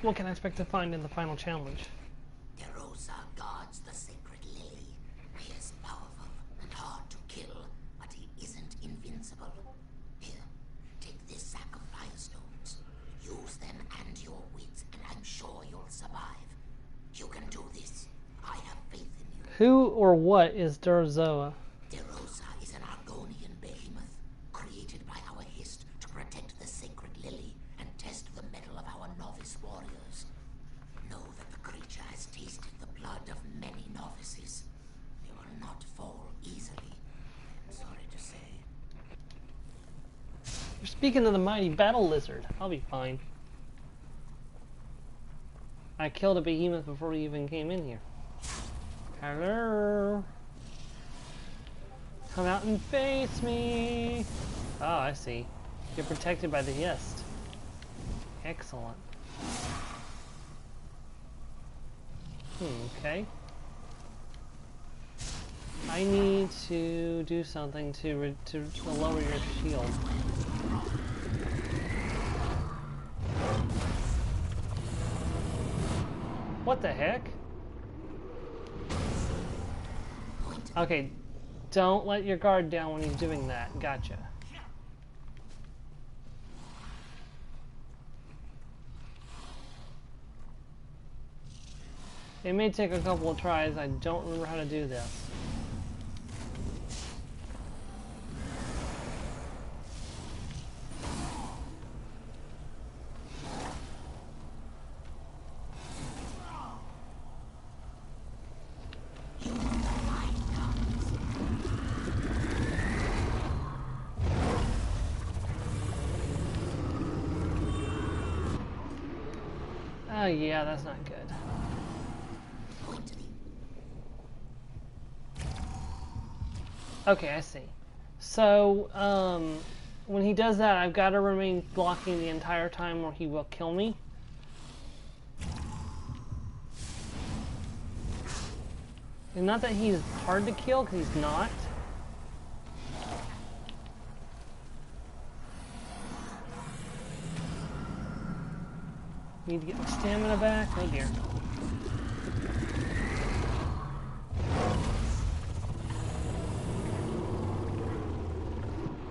What can I expect to find in the final challenge? Derosa guards the sacred lily. He is powerful and hard to kill, but he isn't invincible. Here, take this sack of firestones. Use them and your wits, and I'm sure you'll survive. You can do this. I have faith in you. Who or what is Durzoa? Derosa is an Argonian behemoth, created by our Hist to protect the sacred lily and test the mettle of our novice warriors. Know that the creature has tasted the blood of many novices. They will not fall easily. I'm sorry to say. You're speaking to the mighty battle lizard. I'll be fine. I killed a behemoth before he even came in here. Hello? Come out and face me! Oh, I see. You're protected by the Hist. Excellent. Okay. I need to do something to lower your shield. What the heck? Okay, don't let your guard down when he's doing that. Gotcha. It may take a couple of tries. I don't remember how to do this. Oh yeah, that's not good. Okay, I see. So, when he does that, I've got to remain blocking the entire time or he will kill me. And not that he's hard to kill, because he's not. Need to get my stamina back. Oh dear.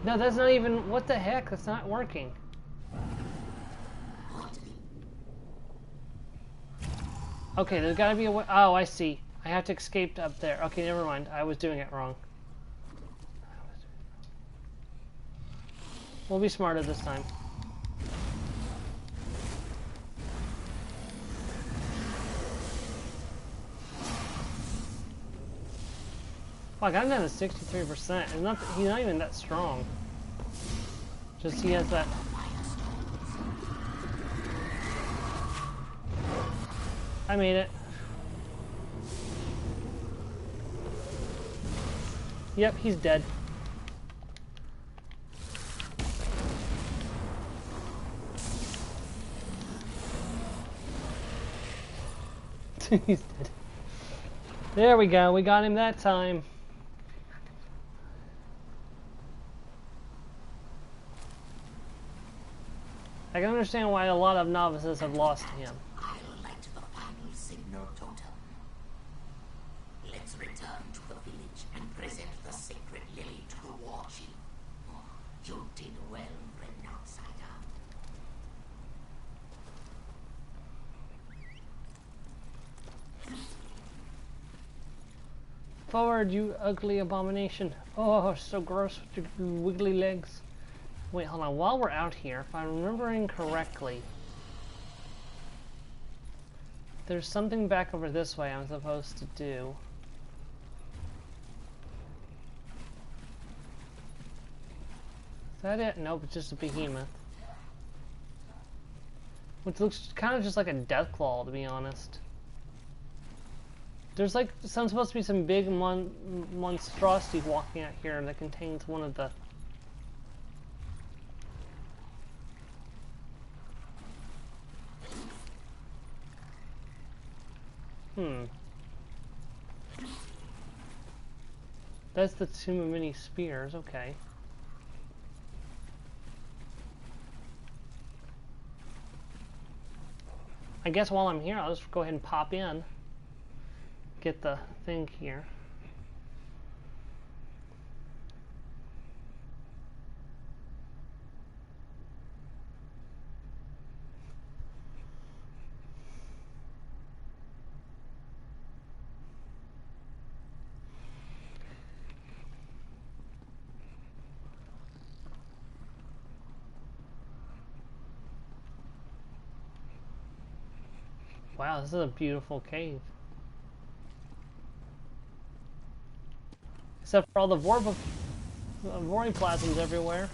No, that's not even... What the heck? That's not working. Okay, there's gotta be a way... Oh, I see. I have to escape up there. Okay, never mind. I was doing it wrong. We'll be smarter this time. Oh, I got him down to 63%. He's not even that strong. Just he has that. I made it. Yep, he's dead. He's dead. There we go. We got him that time. I can understand why a lot of novices have lost him. I'll light the final signal totem. Let's return to the village and present the sacred lily to the war chief. You did well, Red Outsider. Forward, you ugly abomination. Oh, so gross with your wiggly legs. Wait, hold on. While we're out here, if I'm remembering correctly, there's something back over this way I'm supposed to do. Is that it? Nope, it's just a behemoth. Which looks kind of just like a deathclaw, to be honest. There's like, supposed to be some big monstrosity walking out here that contains one of the... That's the Tomb of Many Spears, okay. I guess while I'm here, I'll just go ahead and pop in. Get the thing here. Wow, this is a beautiful cave. Except for all the voriplasms everywhere.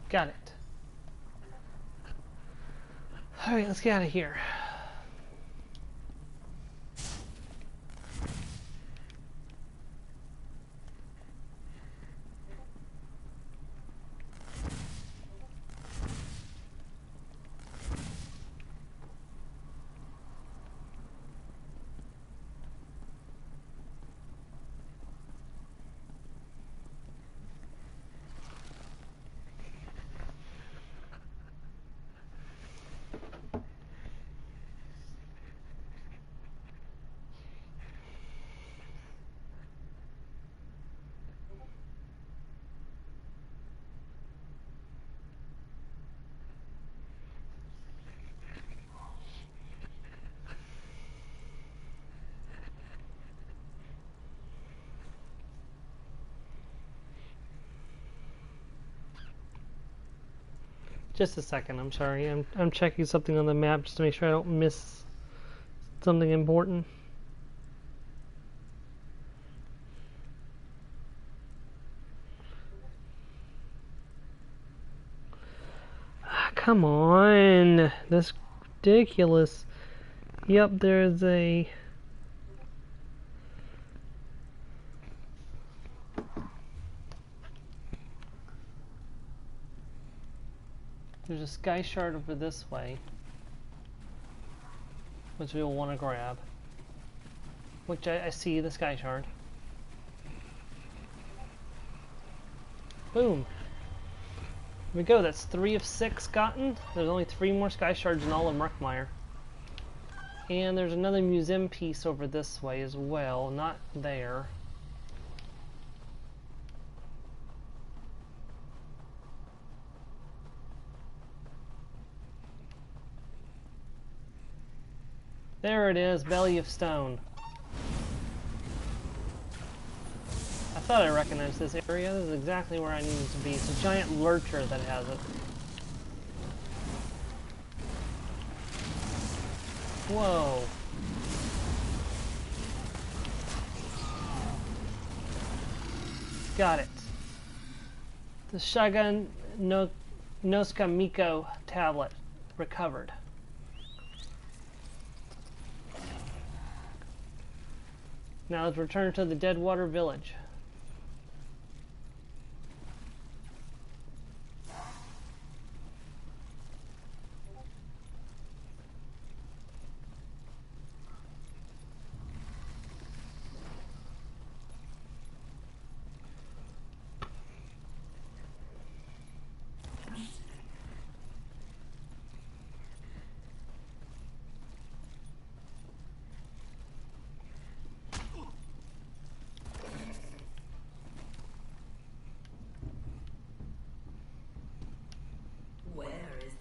Got it. Alright, let's get out of here. Just a second, I'm sorry. I'm checking something on the map just to make sure I don't miss something important. Ah, come on. That's ridiculous. Yep, there's a... There's a sky shard over this way, which we'll want to grab. Which I see the sky shard. Boom. Here we go. That's 3 of 6 gotten. There's only 3 more sky shards in all of Murkmire. And there's another museum piece over this way as well. Not there. There it is, Belly of Stone. I thought I recognized this area. This is exactly where I needed to be. It's a giant lurcher that has it. Whoa. Got it. The Shagan no Noska Miko tablet recovered. Now let's return to the Deadwater Village.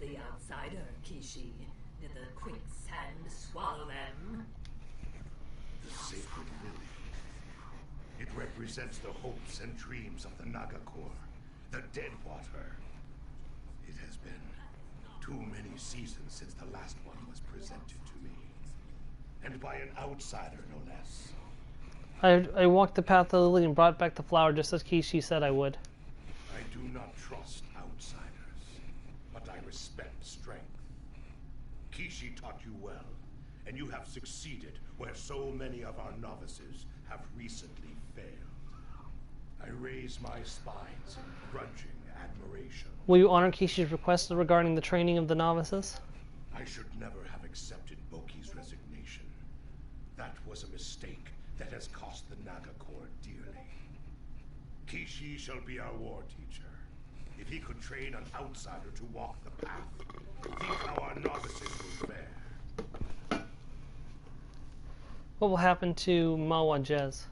The outsider, Kishi. Did the quicksand swallow them? The sacred lily. It represents the hopes and dreams of the Nagakor, the Deadwater. It has been too many seasons since the last one was presented to me. And by an outsider, no less. I walked the path of the lily and brought back the flower just as Kishi said I would. I do not trust outsiders, but I respect strength. Kishi taught you well, and you have succeeded where so many of our novices have recently failed. I raise my spines in grudging admiration. Will you honor Kishi's request regarding the training of the novices? I should never have accepted Boki's resignation. That was a mistake that has cost the Naga Corps dearly. Kishi shall be our war teacher. If he could train an outsider to walk the path, think how our novices will fare. What will happen to Mawajez?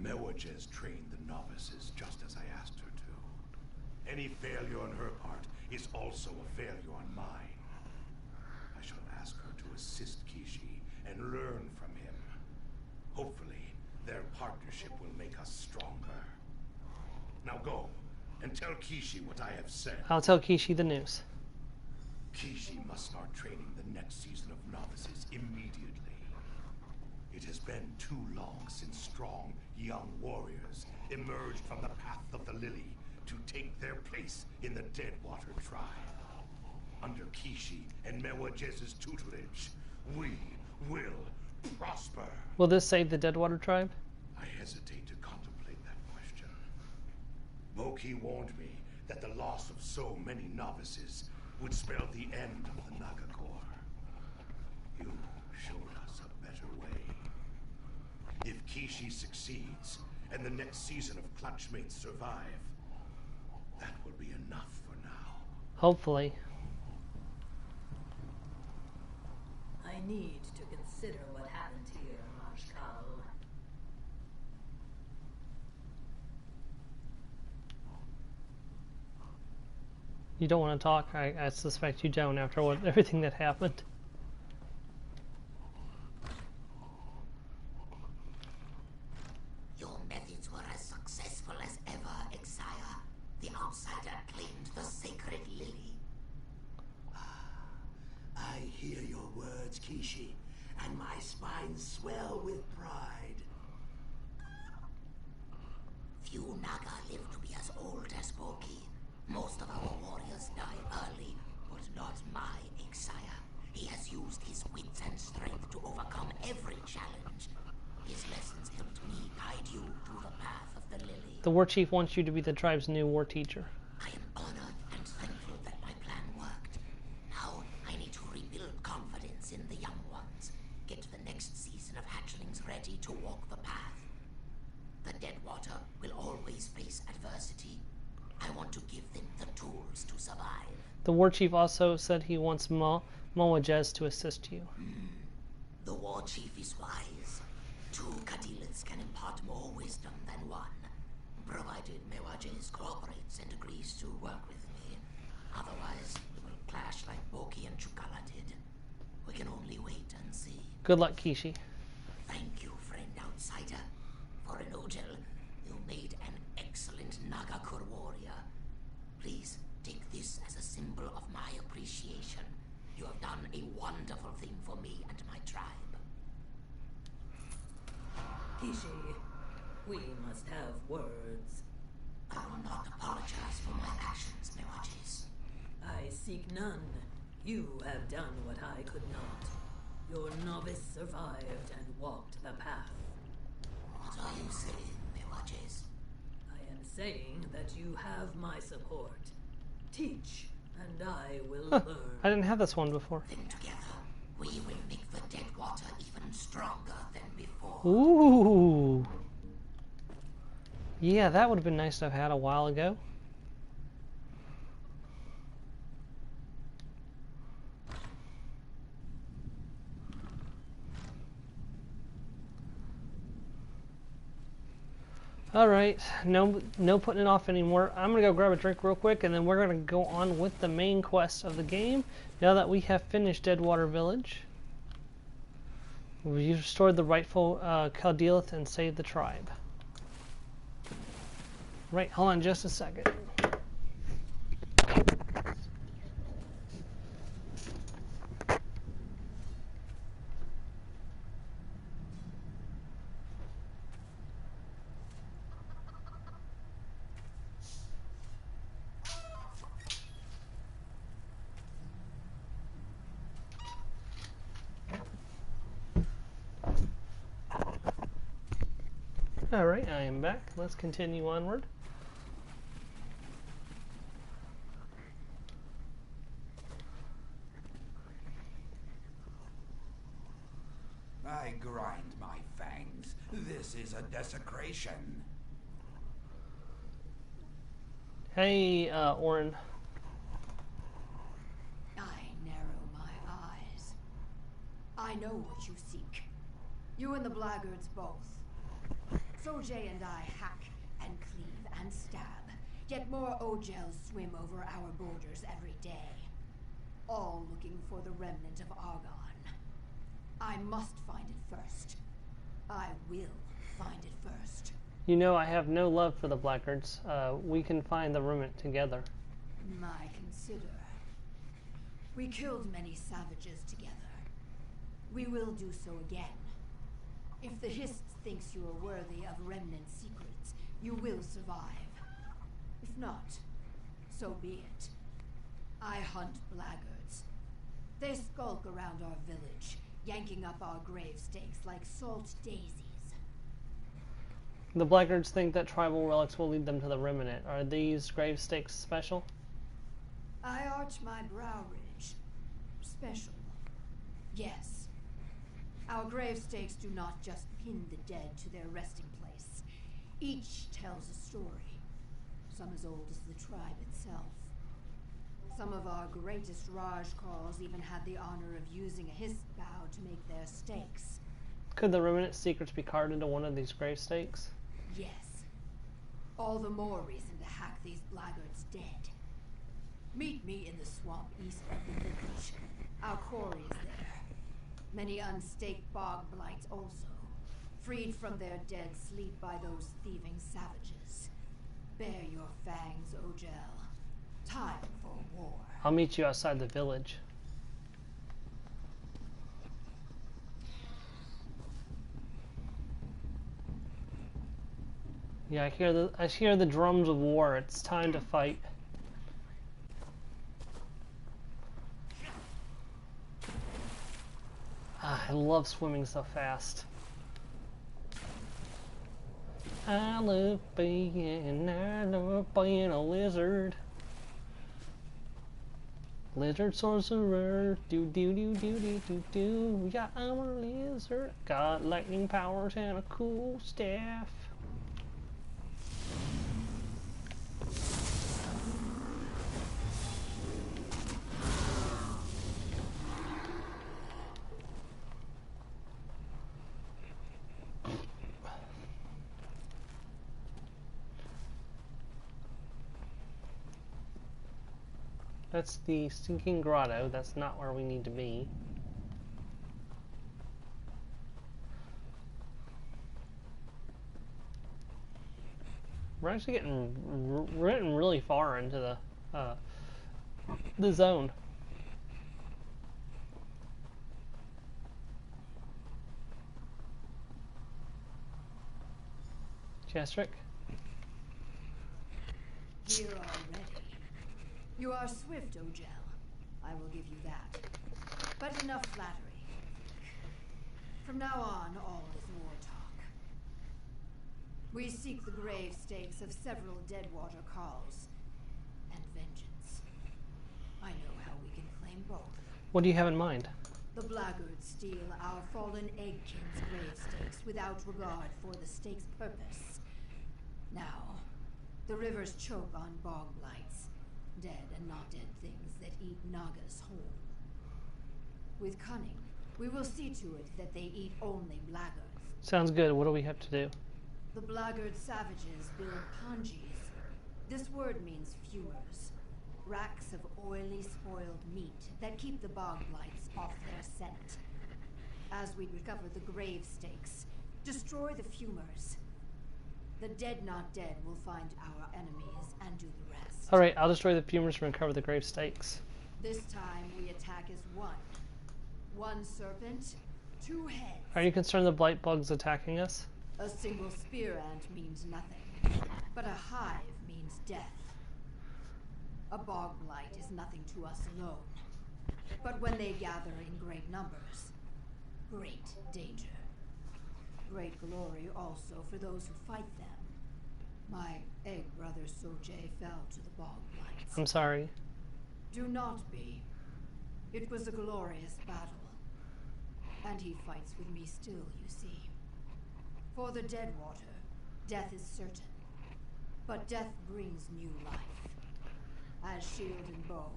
Mewajez trained the novices just as I asked her to. Any failure on her part is also a failure on mine. I shall ask her to assist Kishi and learn from him. Hopefully, their partnership will make us stronger. Now go, and tell Kishi what I have said. I'll tell Kishi the news. Kishi must start training the next season of novices immediately. It has been too long since strong, young warriors emerged from the path of the lily to take their place in the Deadwater tribe. Under Kishi and Mewajez's tutelage, we will prosper. Will this save the Deadwater tribe? I hesitate to contemplate that question. Boki warned me that the loss of so many novices would spell the end of the Naga Corps. You showed us a better way. If Kishi succeeds, and the next season of Clutchmates survive, that will be enough for now. Hopefully. I need to consider what happened here, Marshal. You don't want to talk? I suspect you don't after everything that happened. Your methods were as successful as ever, Exire. The outsider claimed the sacred lily. I hear your words, Kishi, and my spine swell with pride. Few Naga live to be as old as Boki. Most of our warriors die early, but not my Exire. He has used his wits and strength to overcome every challenge. His lessons helped me guide you through the path of the lily. The war chief wants you to be the tribe's new war teacher. I am honored and thankful that my plan worked. Now I need to rebuild confidence in the young ones. Get the next season of hatchlings ready to walk the path. The Deadwater will always face adversity. I want to give them the tools to survive. The war chief also said he wants Mawajez to assist you. The war chief is wise. Two Kadilans can impart more wisdom than one, provided Mewajez cooperates and agrees to work with me. Otherwise, we will clash like Boki and Chukala did. We can only wait and see. Good luck, Kishi. Thank you, friend outsider. For an Ojel, you made an excellent Nagakur warrior. Please take this as a symbol of my appreciation. You have done a wonderful thing for me and my tribe. Kishi, we must have words. I will not apologize for my actions, Mewajez. I seek none. You have done what I could not. Your novice survived and walked the path. What are you saying, Mewajez? I am saying that you have my support. Teach, and I will learn. I didn't have this one before. Then together, we will make the Deadwater even stronger than before. Ooh. Yeah, that would have been nice to have had a while ago. Alright, no putting it off anymore. I'm going to go grab a drink real quick, and then we're going to go on with the main quest of the game, now that we have finished Deadwater Village. We've restored the rightful Caldilith and saved the tribe. Right, hold on just a second. Alright, I am back. Let's continue onward. I grind my fangs. This is a desecration. Hey, Orin. I narrow my eyes. I know what you seek. You and the blackguards both. Sojay and I hack and cleave and stab. Yet more Ojels swim over our borders every day. All looking for the remnant of Argon. I must find it first. I will find it first. You know I have no love for the blackguards. We can find the remnant together. I consider. We killed many savages together. We will do so again. If the Hist thinks you are worthy of remnant secrets, you will survive. If not, so be it. I hunt blackguards. They skulk around our village, yanking up our grave stakes like salt daisies. The blackguards think that tribal relics will lead them to the remnant. Are these grave stakes special? I arch my brow ridge. Special. Yes. Our grave stakes do not just pin the dead to their resting place. Each tells a story, some as old as the tribe itself. Some of our greatest Rajkals even had the honor of using a Hist bow to make their stakes. Could the remnant secrets be carved into one of these grave stakes? Yes. All the more reason to hack these blackguards dead. Meet me in the swamp east of the village. Our quarry is there. Many unstaked bog blights also, freed from their dead sleep by those thieving savages. Bare your fangs, Ojel. Time for war. I'll meet you outside the village. Yeah, I hear the drums of war. It's time to fight. I love swimming so fast. I love being a lizard. Lizard sorcerer, do do do do do do do. Yeah, I'm a lizard. Got lightning powers and a cool staff. That's the Sinking Grotto. That's not where we need to be. We're actually getting really far into the zone. Chestrick? Here already. You are swift, Ojel. I will give you that. But enough flattery. From now on, all is war talk. We seek the grave stakes of several Deadwater Carls. And vengeance. I know how we can claim both. What do you have in mind? The blackguards steal our fallen Eggkin's grave stakes without regard for the stake's purpose. Now, the rivers choke on bog blights. Dead and not dead things that eat Nagas whole. With cunning, we will see to it that they eat only blackguards. Sounds good. What do we have to do? The blackguard savages build panjis. This word means fumers. Racks of oily, spoiled meat that keep the bog blights off their scent. As we recover the grave stakes, destroy the fumers. The dead not dead will find our enemies and do the rest. Alright, I'll destroy the fumers and recover the grave stakes. This time we attack as one. One serpent, two heads. Are you concerned the blight bugs attacking us? A single spear ant means nothing, but a hive means death. A bog blight is nothing to us alone, but when they gather in great numbers, great danger. great glory also for those who fight them. My egg brother Sojay fell to the bog blights. I'm sorry. Do not be. It was a glorious battle. And he fights with me still, you see. For the Deadwater, death is certain. But death brings new life. As shield and bow,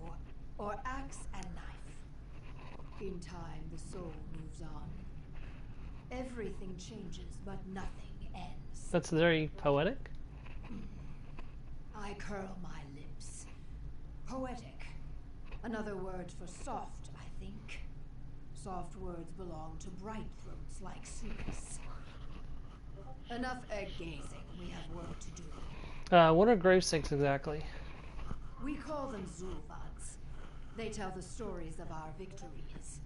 or axe and knife. In time, the soul moves on. Everything changes, but nothing ends. That's very poetic. I curl my lips. Poetic. Another word for soft, I think. Soft words belong to bright throats like Seekers. Enough egg gazing. We have work to do. What are gravesticks exactly? We call them Zulvads. They tell the stories of our victories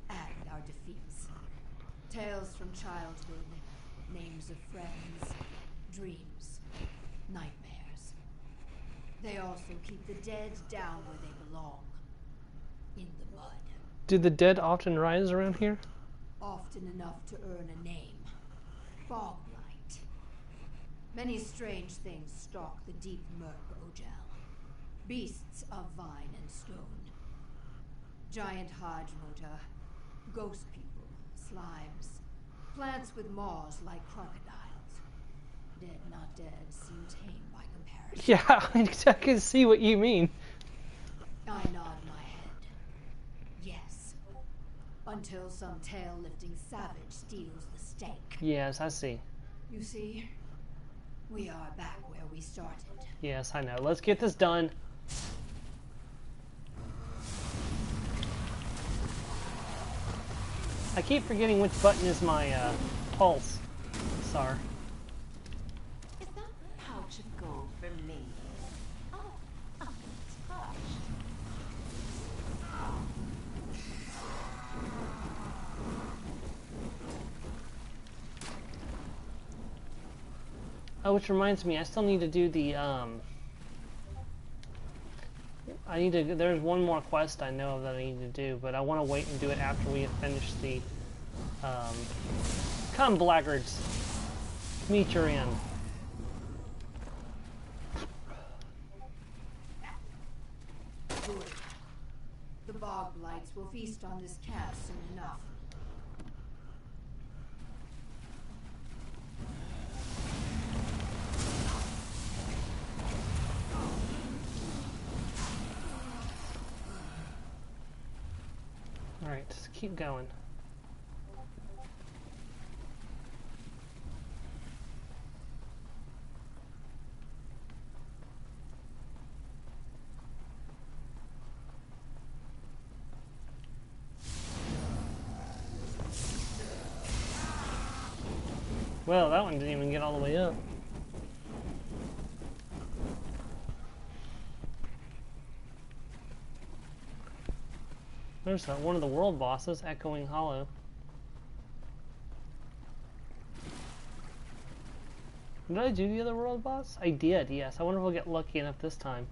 and our defeats. Tales from childhood, names of friends, dreams, nightmares. They also keep the dead down where they belong, in the mud. Do the dead often rise around here? Often enough to earn a name. Boglight. Many strange things stalk the deep murk, Ojel. Beasts of vine and stone. Giant Hajmota, ghost people, slimes, plants with maws like crocodiles. Dead not dead seem tame by comparison. Yeah, I can see what you mean. I nod my head. Yes. Until some tail-lifting savage steals the steak. Yes, I see. You see, we are back where we started. Yes, I know. Let's get this done. I keep forgetting which button is my pulse. Sorry. Is that pouch of gold for me? Oh, it's crushed. Oh, which reminds me, I still need to do the, there's one more quest I know that I need to do, but I want to wait and do it after we have finished the, come blackguards, meet your end. Good. The bog blights will feast on this camp soon enough. Alright, just keep going. Well, that one didn't even get all the way up. There's one of the world bosses, Echoing Hollow. Did I do the other world boss? I did, yes. I wonder if we'll get lucky enough this time.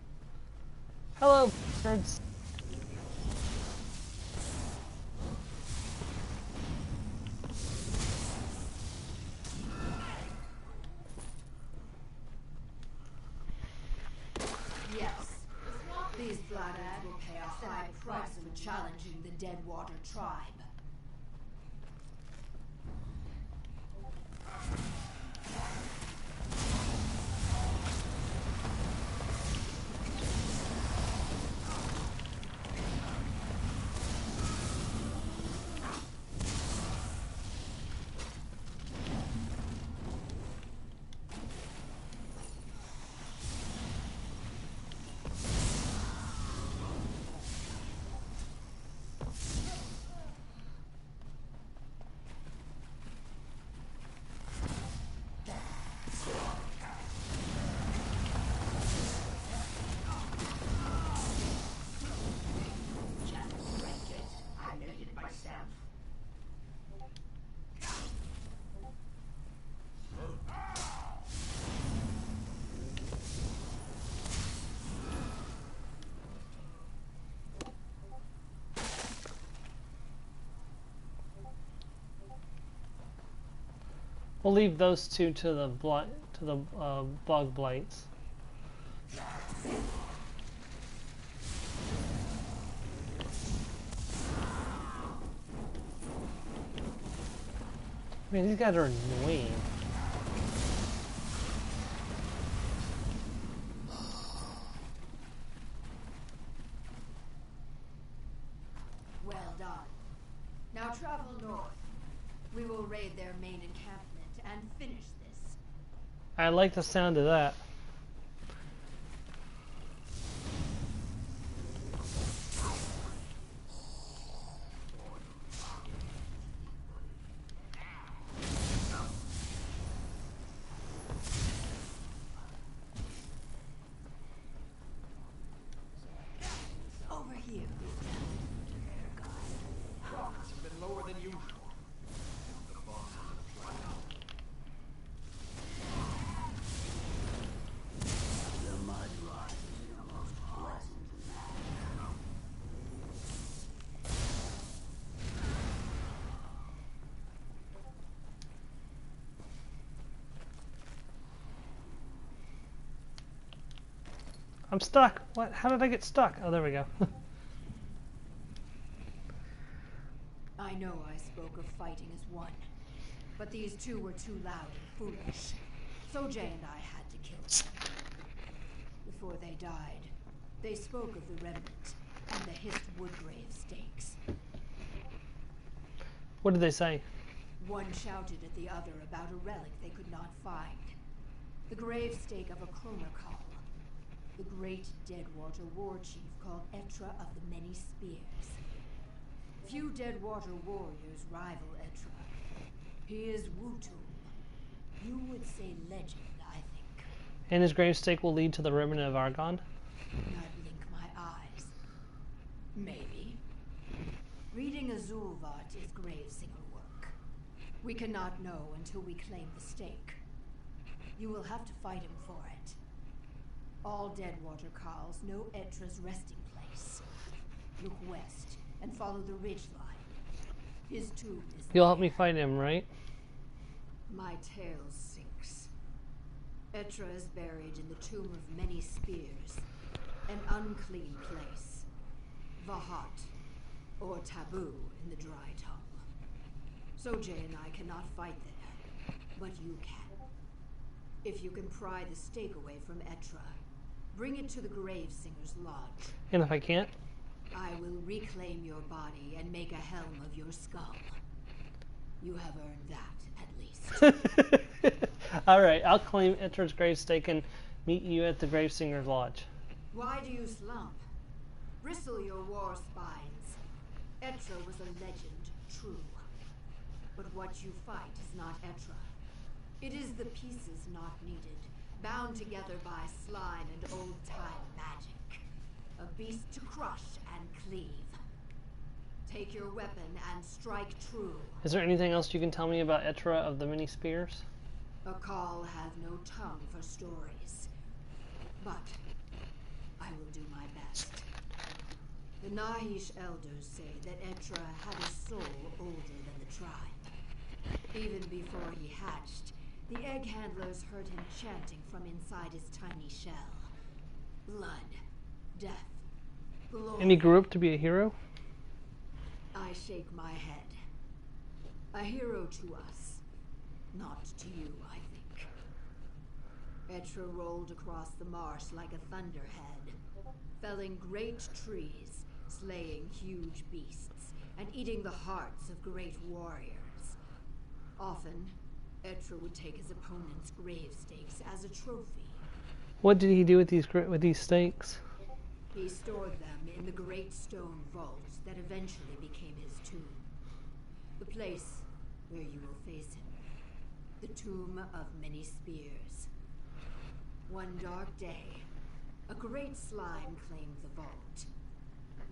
Hello, birds. Yes. These blackguards will pay a high price for challenging the Deadwater tribe. We'll leave those two to the bug blights. Man, these guys are annoying. Well done. Now travel north. We will raid their main encampment and finish this. I like the sound of that. Over here. Profits have been lower than usual. The mud rises in the most pleasant manner. I'm stuck. What? How did I get stuck? Oh, there we go. I know I spoke of fighting as one, but these two were too loud and foolish. So Jay and I had to kill them. Before they died, they spoke of the remnant and the hissed Woodgrave stakes. What did they say? One shouted at the other about a relic they could not find. The grave stake of a Chronocal, the great Deadwater war chief called Etra of the Many Spears. Few Deadwater warriors rival Etra. He is Wutum. You would say legend, I think. And his gravestake will lead to the remnant of Argon? I'd blink my eyes. Maybe. Reading Azulvat is Gravesinger work. We cannot know until we claim the stake. You will have to fight him for it. All Deadwater Carls know Etra's resting place. Look west and follow the ridge line. His tomb is You'll help me fight him, right? My tail sinks. Etra is buried in the Tomb of Many Spears, an unclean place. Vahat, or taboo in the dry tongue. Sojay and I cannot fight there, but you can. If you can pry the stake away from Etra, bring it to the Gravesinger's lodge. And if I can't? I will reclaim your body and make a helm of your skull. You have earned that, at least. Alright, I'll claim Etra's gravestake and meet you at the Gravesinger's lodge. Why do you slump? Bristle your war spines. Etra was a legend, true. But what you fight is not Etra. It is the pieces not needed, bound together by slime and old-time magic. A beast to crush and cleave. Take your weapon and strike true. Is there anything else you can tell me about Etra of the Many Spears? A call have no tongue for stories. But I will do my best. The Nahish elders say that Etra had a soul older than the tribe. Even before he hatched, the egg handlers heard him chanting from inside his tiny shell. Blood, death, glory. And he grew up to be a hero? I shake my head. A hero to us, not to you, I think. Etra rolled across the marsh like a thunderhead, felling great trees, slaying huge beasts, and eating the hearts of great warriors. Often, Etra would take his opponent's grave stakes as a trophy. What did he do with these stakes? He stored them in the great stone vault that eventually became his tomb. The place where you will face him. The Tomb of Many Spears. One dark day, a great slime claimed the vault.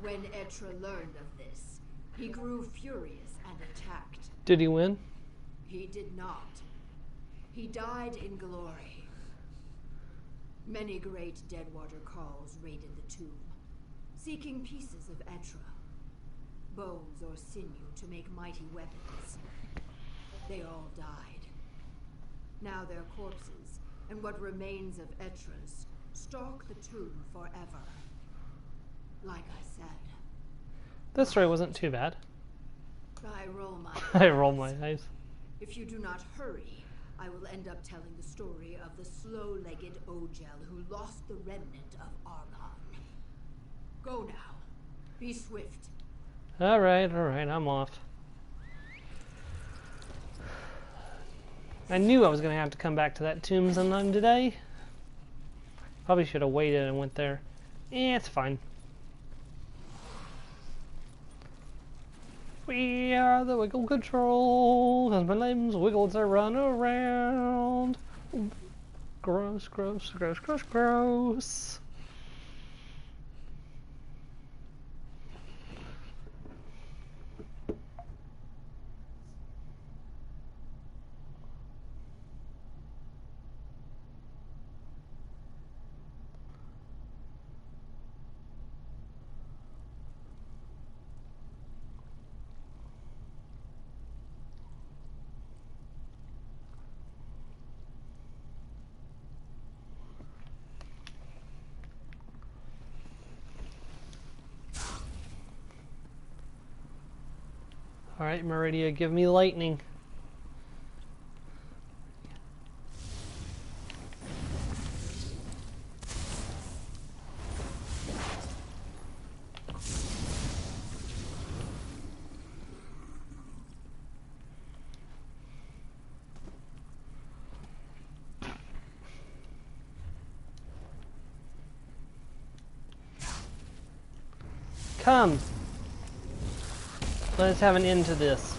When Etra learned of this, he grew furious and attacked. Did he win? He did not. He died in glory. Many great Deadwater Carls raided the tomb, seeking pieces of Etra, bones or sinew to make mighty weapons. They all died, Now their corpses, and what remains of Etras, stalk the tomb forever. Like I said, This story wasn't too bad. I roll my I roll my eyes. If you do not hurry, I will end up telling the story of the slow-legged Ogel who lost the remnant of Argon. Go now. Be swift. Alright, I'm off. I knew I was going to have to come back to that tomb sometime today. Probably should have waited and went there. It's fine. We are the Wiggle Control, as my limbs wiggle to run around. Gross, gross, gross, gross, gross. Alright, Meridia, give me lightning. Come! Let's have an end to this.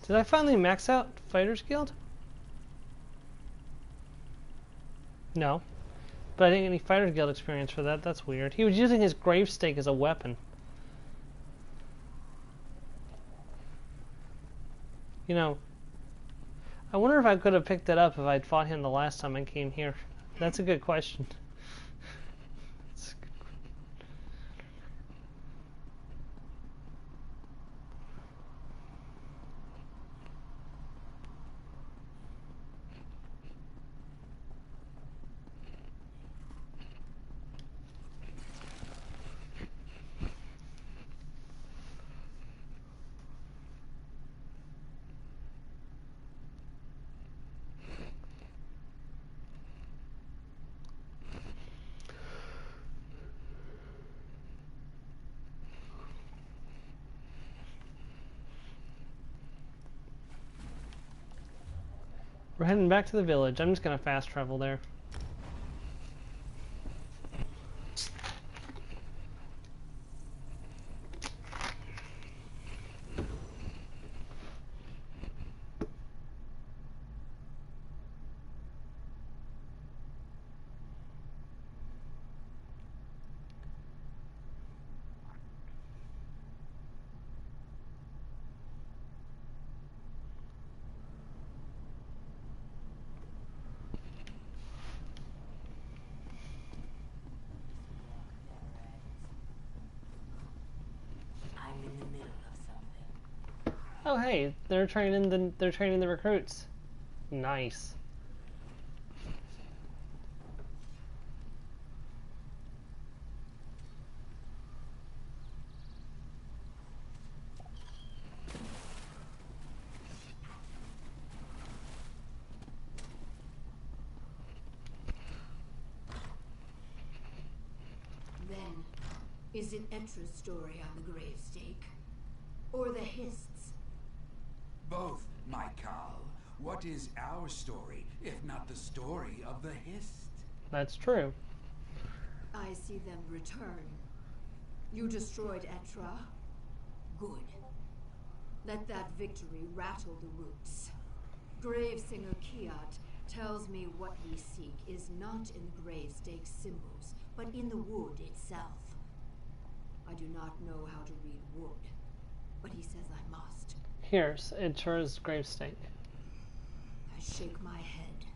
Did I finally max out Fighters Guild? No. But I didn't get any Fighters Guild experience for that. That's weird. He was using his gravestake as a weapon. You know, I wonder if I could have picked it up if I'd fought him the last time I came here. That's a good question. We're heading back to the village. I'm just gonna fast travel there. Oh hey, they're training the recruits. Nice. Then, is it Etra's story on the gravestake? Or the Hist's? Both, my Carl. What is our story, if not the story of the Hist? That's true. I see them return. You destroyed Etra? Good. Let that victory rattle the roots. Gravesinger Kiat tells me what we seek is not in the gravestake symbols, but in the wood itself. I do not know how to read wood, but he says I must. Here's Intura's gravestake. I shake my head.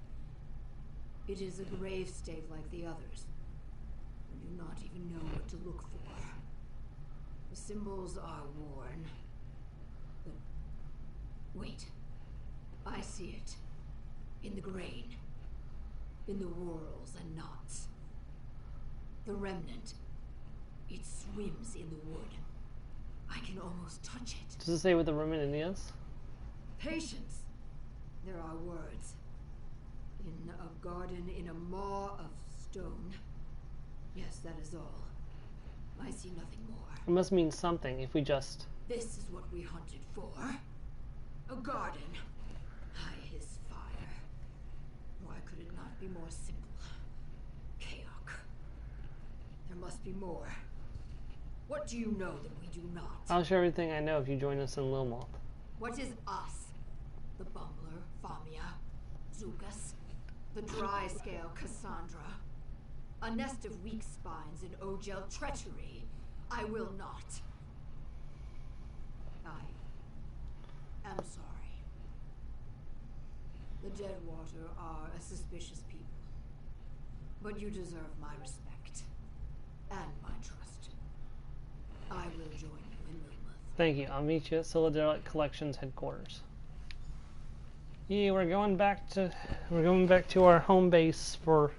It is a gravestake like the others. I do not even know what to look for. The symbols are worn. But wait. I see it. In the grain. In the whorls and knots. The remnant. It swims in the wood. I can almost touch it. Does it say what the remnant is? Patience. There are words. In a garden in a maw of stone. Yes, that is all. I see nothing more. It must mean something if we just... This is what we hunted for. A garden. I hiss fire. Why could it not be more simple? Chaos. There must be more. What do you know that we do not? I'll share everything I know if you join us in Lilmoth. What is us? The Bumbler, Famia, Zukas, the dry-scale Cassandra, a nest of weak spines in Ogel treachery. I will not. I am sorry. The Deadwater are a suspicious people, but you deserve my respect and my trust. I will join you in Lilmoth. Thank you. I'll meet you at Solidaric Collections headquarters. Yeah, we're going back to our home base for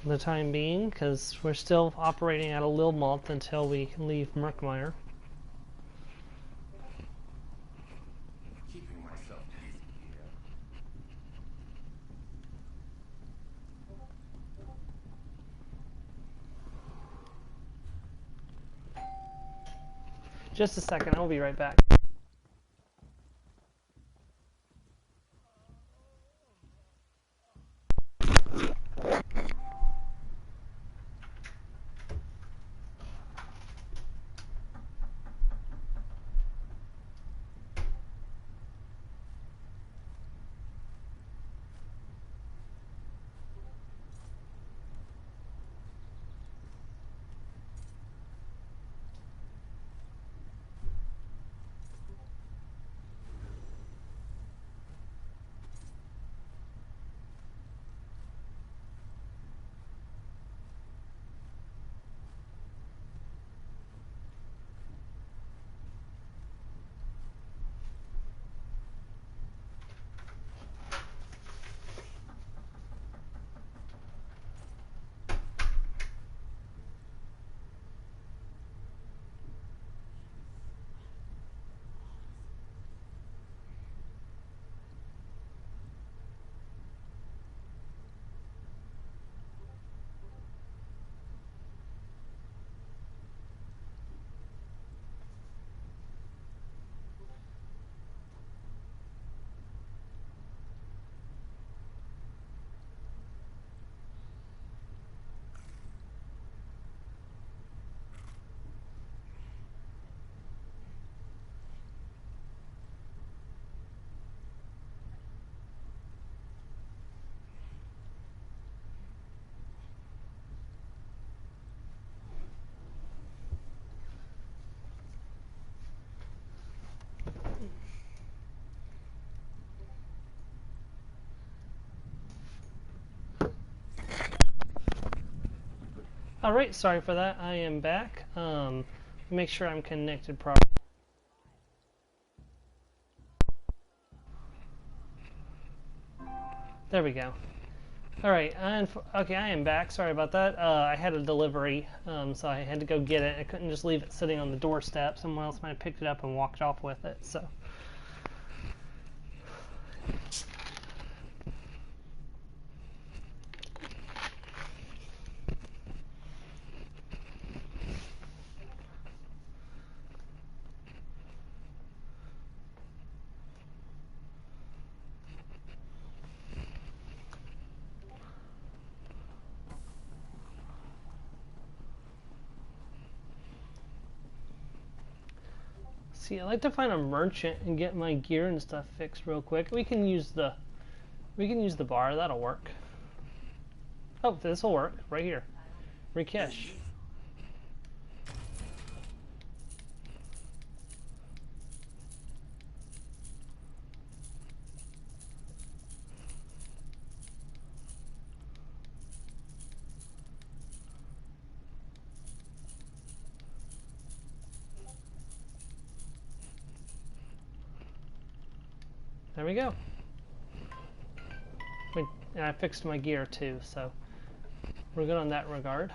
the time being, because we're still operating out of Lilmoth until we leave Murkmire. Keeping myself busy here. Just a second, I'll be right back. Alright, sorry for that. I am back. Make sure I'm connected properly. There we go. Alright, okay, I am back. Sorry about that. I had a delivery, so I had to go get it. I couldn't just leave it sitting on the doorstep. Someone else might have picked it up and walked off with it, so... See, I'd like to find a merchant and get my gear and stuff fixed real quick. We can use the bar. That'll work. Oh, this will work right here. Rikesh. There we go. And I fixed my gear too, so we're good on that regard.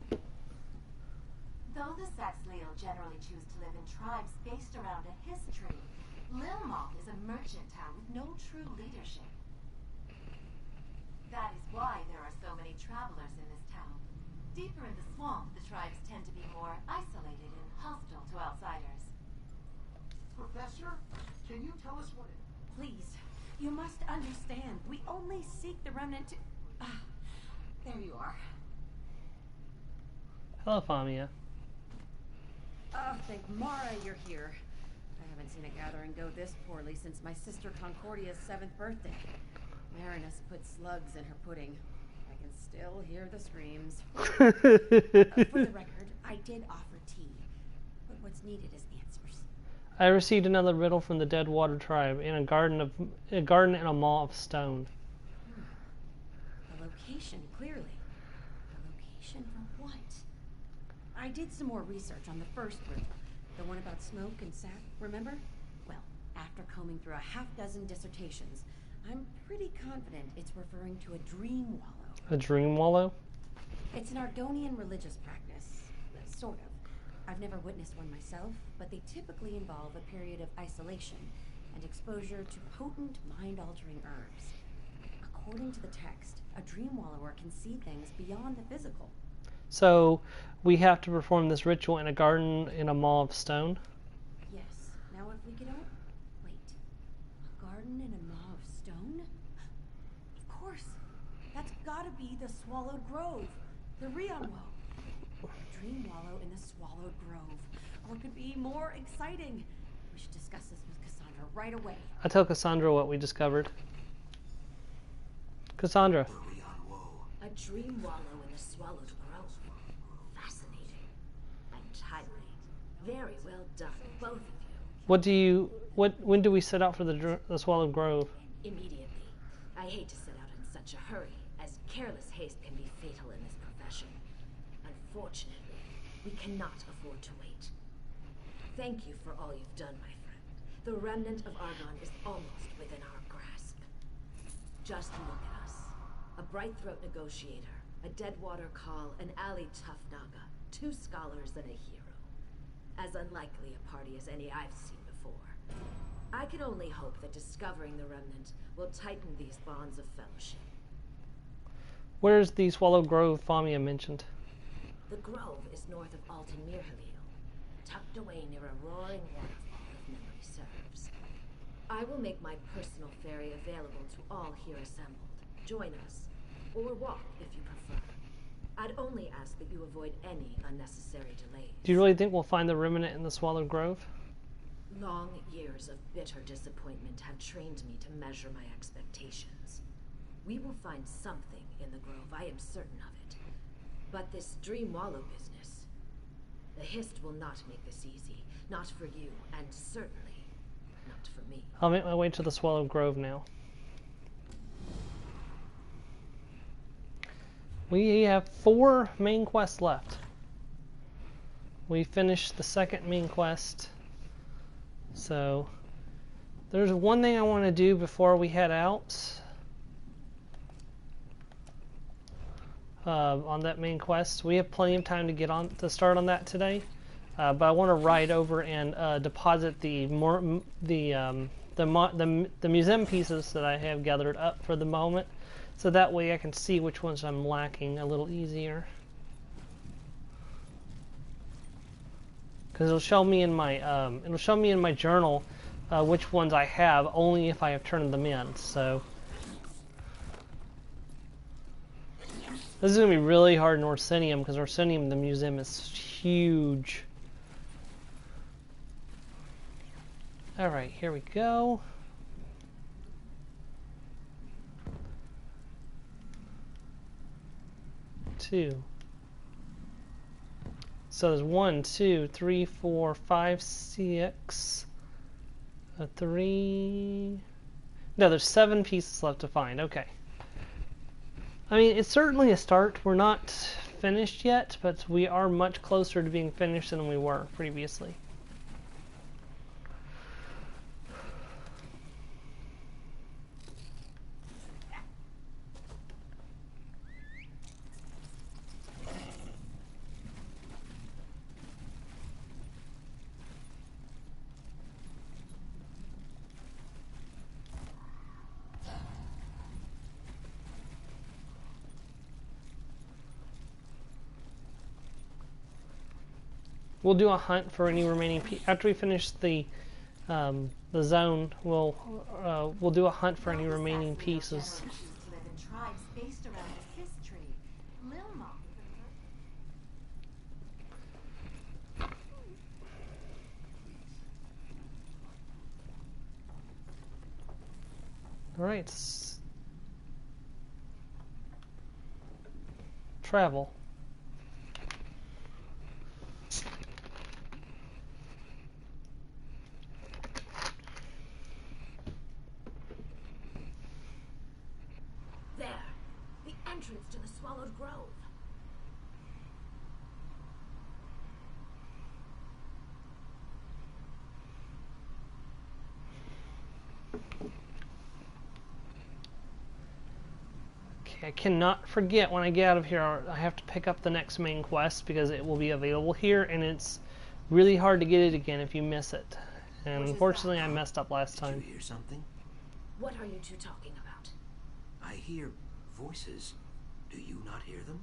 Though the Saxleal generally choose to live in tribes based around a history, Lilmoth is a merchant town with no true leadership. That is why there are so many travelers in this town. Deeper in the swamp, the tribes tend to be more isolated and hostile to outsiders. Professor, can you tell us what it... Please, you must understand, we only seek the remnant to... there you are. Hello, Famia. Oh, thank Mara you're here. I haven't seen a gathering go this poorly since my sister Concordia's 7th birthday. Marinus put slugs in her pudding. I can still hear the screams. For the record, I did offer tea, but what's needed is answers. I received another riddle from the Deadwater tribe in a garden in a maw of stone. The location, clearly. The location for what? I did some more research on the first riddle, the one about smoke and sap, remember? Well, after combing through a half-dozen dissertations, I'm pretty confident it's referring to a dream wallow. A dream wallow? It's an Argonian religious practice, sort of. I've never witnessed one myself, but they typically involve a period of isolation and exposure to potent, mind-altering herbs. According to the text, a dream wallower can see things beyond the physical. So, we have to perform this ritual in a garden in a maw of stone? Yes. Now if we could wait. A garden in a maw of stone? Of course. That's gotta be the Swallowed Grove. The Rionwo. A dream wallow in the Swallowed Grove. What could be more exciting? We should discuss this with Cassandra right away. I'll tell Cassandra what we discovered. Cassandra. A dream wallow in the Swallowed Grove. Fascinating. And timely. Very well done, both of you. When do we set out for the Swallowed Grove? Immediately. I hate to set out in such a hurry, as careless haste can be fatal in this profession. Unfortunately, we cannot afford to wait. Thank you for all you've done, my friend. The remnant of Argon is almost within our grasp. Just look at us. A bright-throat negotiator, a Deadwater Call, an alley tough Naga, 2 scholars and a hero. As unlikely a party as any I've seen before. I can only hope that discovering the remnant will tighten these bonds of fellowship. Where's the Swallowed Grove Famia mentioned? The grove is north of Alton Mirhalil, tucked away near a roaring waterfall if memory serves. I will make my personal ferry available to all here assembled. Join us, or walk if you prefer. I'd only ask that you avoid any unnecessary delays. Do you really think we'll find the remnant in the Swallowed Grove? Long years of bitter disappointment have trained me to measure my expectations. We will find something in the grove, I am certain of it. But this dream wallow business, the Hist will not make this easy. Not for you, and certainly not for me. I'll make my way to the Swallowed Grove now. We have 4 main quests left. We finished the second main quest. So, there's one thing I want to do before we head out. On that main quest. We have plenty of time to start on that today. But I want to ride over and deposit the museum pieces that I have gathered up for the moment. So that way I can see which ones I'm lacking a little easier. Because it'll show me in my journal which ones I have only if I have turned them in. So this is gonna be really hard in Orsinium because Orsinium, the museum, is huge. Alright, here we go. Two. So there's 1, 2, 3, 4, 5, 6, 3. No, there's 7 pieces left to find. Okay. I mean, it's certainly a start. We're not finished yet, but we are much closer to being finished than we were previously. We'll do a hunt for any remaining after we finish the zone. We'll do a hunt for any remaining pieces. All right. Travel. Entrance to the Swallowed Grove. Okay, I cannot forget when I get out of here, I have to pick up the next main quest because it will be available here, and it's really hard to get it again if you miss it. And unfortunately, I messed up last time. Did you hear something? What are you two talking about? I hear voices. Do you not hear them?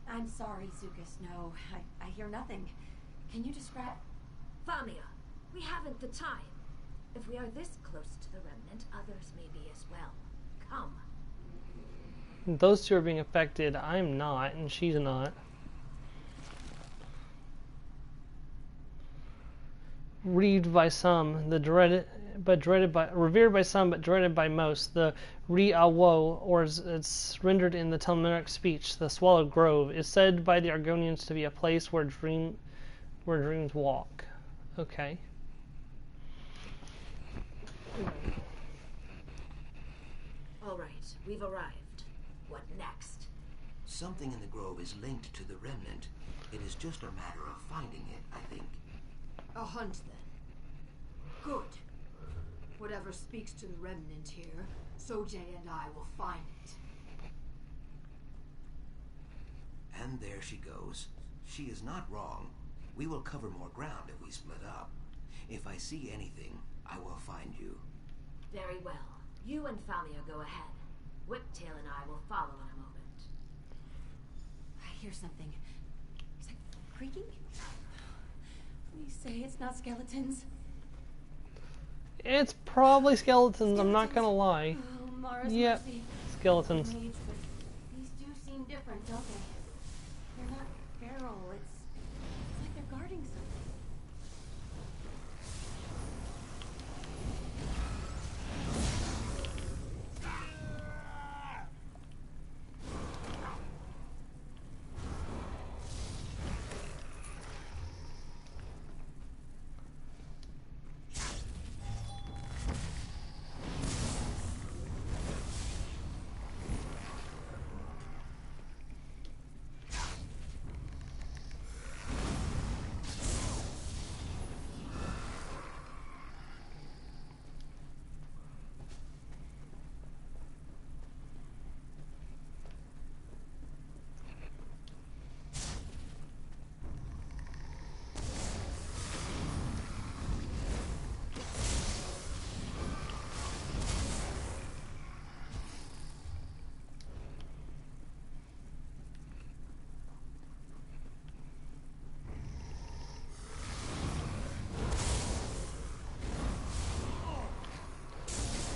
I'm sorry, Zukas. No, I hear nothing. Can you describe... Famia, we haven't the time. If we are this close to the remnant, others may be as well. Come. Those two are being affected. I'm not, and she's not. Revered by some, revered by some, but dreaded by most. The Reewish, or as it's rendered in the Talmudic speech, the Swallowed Grove, is said by the Argonians to be a place where dreams walk. Okay. All right, we've arrived. What next? Something in the grove is linked to the remnant. It is just a matter of finding it, I think. A hunt, then. Good. Whatever speaks to the remnant here, Sojay and I will find it. And there she goes. She is not wrong. We will cover more ground if we split up. If I see anything, I will find you. Very well. You and Famia go ahead. Whiptail and I will follow in a moment. I hear something. Is that creaking? Please say it's not skeletons. It's probably skeletons, I'm not gonna lie. Oh, Mara's yep, mercy. skeletons. Maids, but these do seem different, don't they? They're not feral. It's like they're guarding something.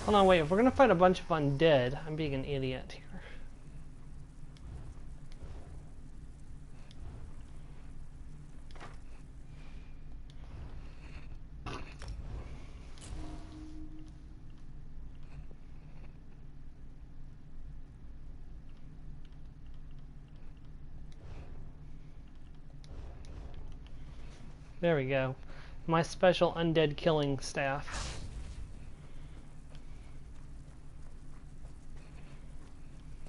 Hold on, wait, if we're gonna fight a bunch of undead, I'm being an idiot here. There we go. My special undead killing staff.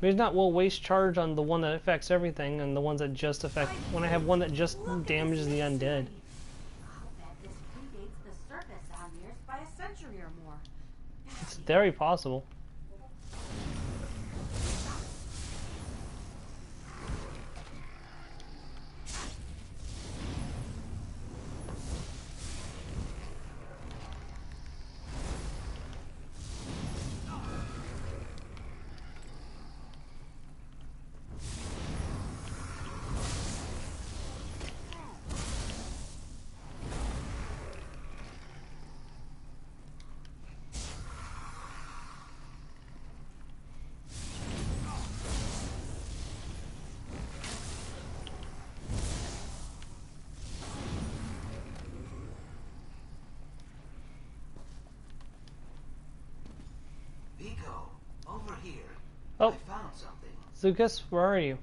Maybe not, we'll waste charge on the one that affects everything and the ones that just affect... When I have one that just damages the undead. I'll bet this predates the surface Almirs by a century or more. It's very possible. Vico, over here. Oh. I found something. Zukas, where are you?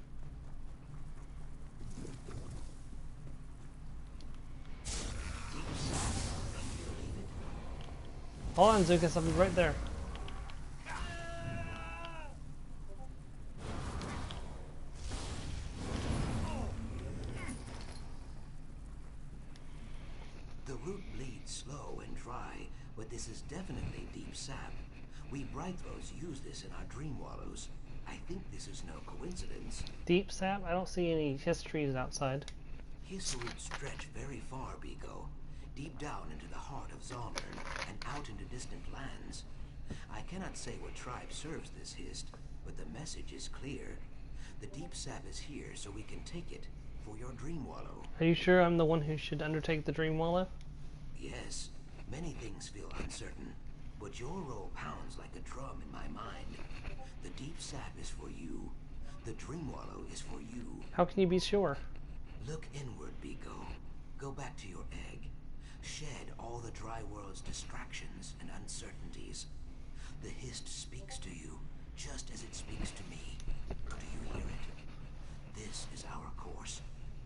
Deep sap. Can you believe it? Hold on, Zukas, I'll be right there. The root bleeds slow and dry, but this is definitely deep sap. We Brightthrows use this in our dream wallows. I think this is no coincidence. Deep sap? I don't see any histories outside. His roots stretch very far, Biko. Deep down into the heart of Zalnern and out into distant lands. I cannot say what tribe serves this hist, but the message is clear. The deep sap is here so we can take it for your dream wallow. Are you sure I'm the one who should undertake the dream wallow? Yes, many things feel uncertain, but your role pounds like a drum in my mind. The deep sap is for you. The dream wallow is for you. How can you be sure? Look inward, Biko. Go back to your egg. Shed all the dry world's distractions and uncertainties. The hist speaks to you, just as it speaks to me. Do you hear it? This is our course.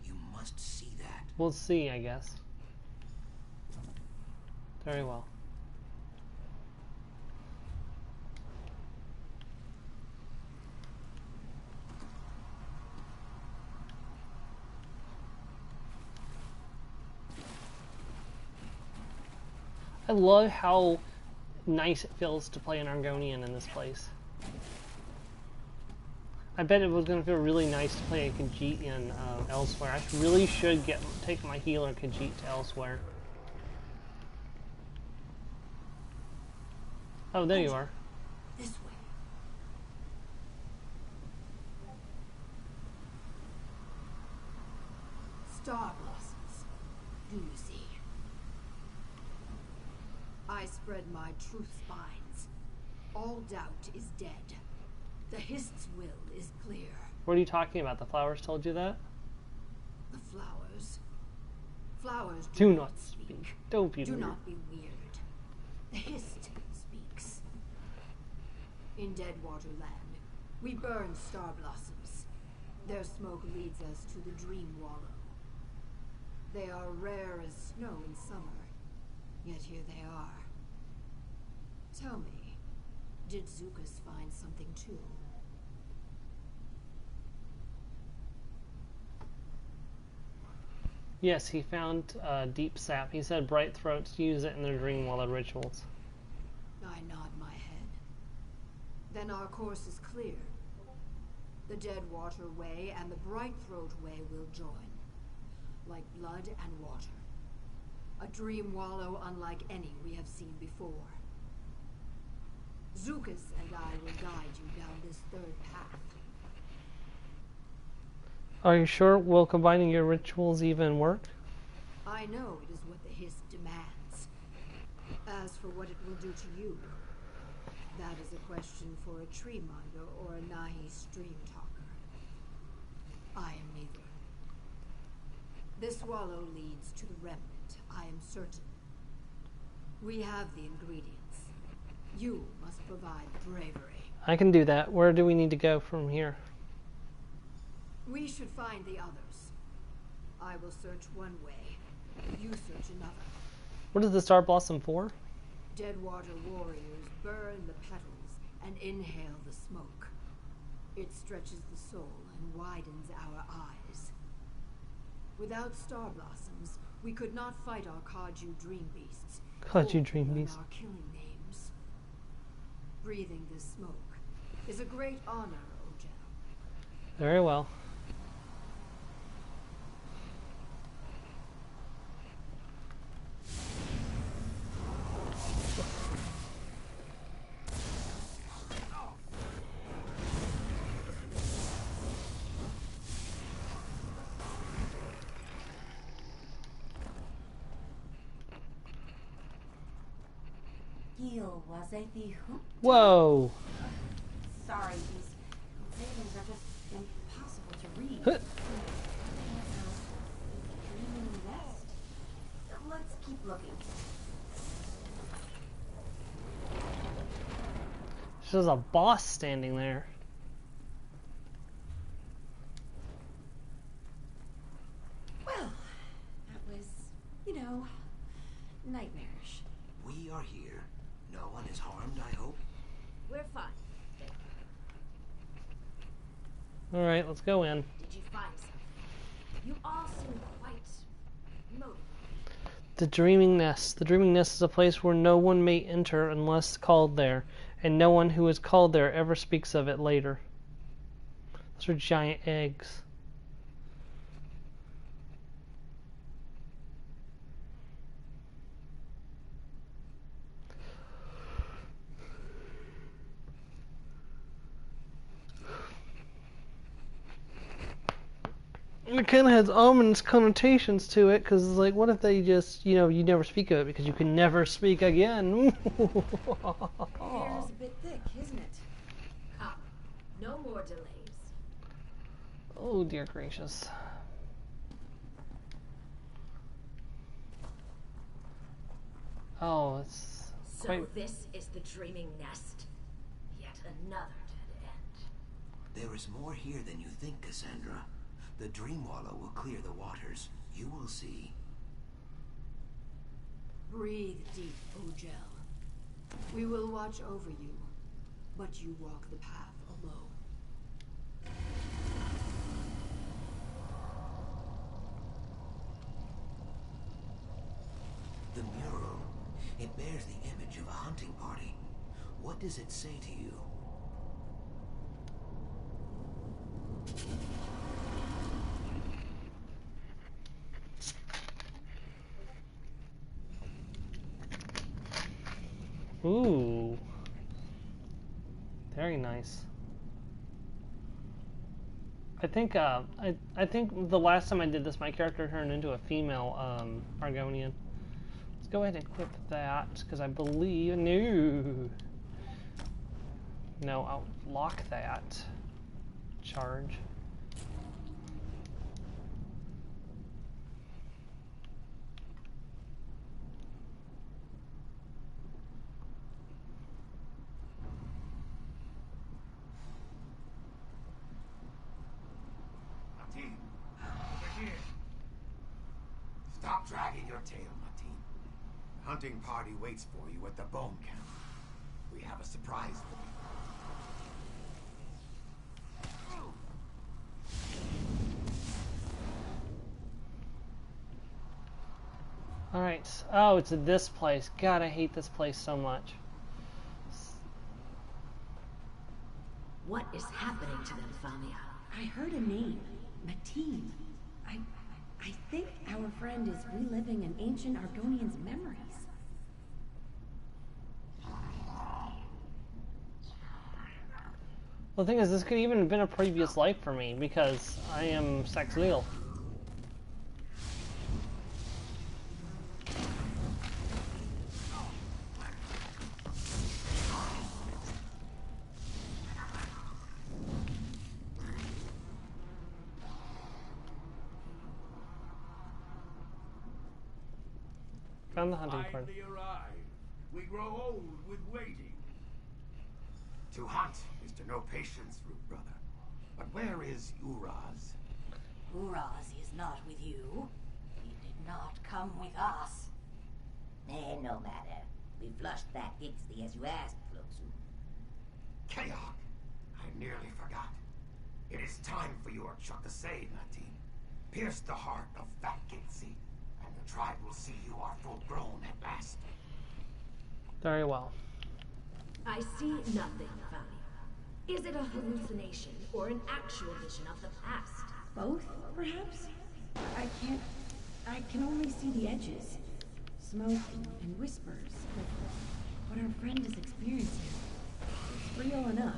You must see that. We'll see, I guess. Very well. I love how nice it feels to play an Argonian in this place. I bet it was going to feel really nice to play a Khajiit in elsewhere. I really should take my healer Khajiit to elsewhere. Oh, there you are. This way. Star blossoms. Do you see? I spread my truth spines. All doubt is dead. The hist's will is clear. What are you talking about? The flowers told you that? The flowers. Flowers Do not speak. Don't be Do weird. not be weird. The hist speaks. In Deadwater Land, we burn star blossoms. Their smoke leads us to the Dream Wallow. They are rare as snow in summer, yet here they are. Tell me, did Zukas find something too? Yes, he found deep sap. He said bright throats use it in their dream wallow rituals. I nod my head. Then our course is clear. The Deadwater Way and the Brightthroat Way will join, like blood and water. A dream wallow unlike any we have seen before. Zukas and I will guide you down this third path. Are you sure will combining your rituals even work? I know it is what the hist demands. As for what it will do to you, that is a question for a treemonger or a Nahi stream talker. I am neither. This wallow leads to the remnant, I am certain. We have the ingredients. You must provide bravery. I can do that. Where do we need to go from here? We should find the others. I will search one way, You search another. What is the star blossom for? Deadwater warriors burn the petals and inhale the smoke. It stretches the soul and widens our eyes. Without star blossoms, we could not fight our Kaju dream beasts. Kaju dream or learn beasts. Our killing names. Breathing this smoke is a great honor, Ojel. Very well. Whoa! Sorry, these engravings are just impossible to read. Huh. Dreaming nest. Let's keep looking. There's a boss standing there. Well, that was, you know, nightmarish. We are here. No one is harmed, I hope. We're fine. Alright, let's go in. Did you find something? You all seem quite motivated. The Dreaming Nest. The Dreaming Nest is a place where no one may enter unless called there, and no one who is called there ever speaks of it later. Those are giant eggs. It kind of has ominous connotations to it, because it's like, what if they just, you know, you never speak of it because you can never speak again. Hair's a bit thick, isn't it? Come, no more delays. Oh, dear gracious. Oh, it's So quite... this is the Dreaming Nest. Yet another dead end. There is more here than you think, Cassandra. The Dreamwallow will clear the waters. You will see. Breathe deep, Ojel. We will watch over you, but you walk the path alone. The mural. It bears the image of a hunting party. What does it say to you? Ooh. Very nice. I think I think the last time I did this, my character turned into a female Argonian. Let's go ahead and equip that, because I believe... No, I'll lock that. Charge. Martin, over here. Stop dragging your tail, Martin. The hunting party waits for you at the bone camp. We have a surprise for you. Alright. Oh, it's at this place. God, I hate this place so much. What is happening to them, Famia? I heard a name. Mateen. I think our friend is reliving an ancient Argonian's memories. Well, the thing is, this could even have been a previous life for me, because I am Saxleal. Found the hunting party. Finally arrived. We grow old with waiting. To hunt is to know patience, Root Brother. But where is Uraz? Uraz is not with you. He did not come with us. No matter. We flushed that Gixley as you asked, Flosu. Chaos! I nearly forgot. It is time for your Chuck-to-say, Natin. Pierce the heart of Fat Gixley, and the tribe will see you are full-grown at last. Very well. I see nothing, Fanny. Is it a hallucination or an actual vision of the past? Both, perhaps? I can only see the edges. Smoke and whispers. But what our friend is experiencing, it's real enough.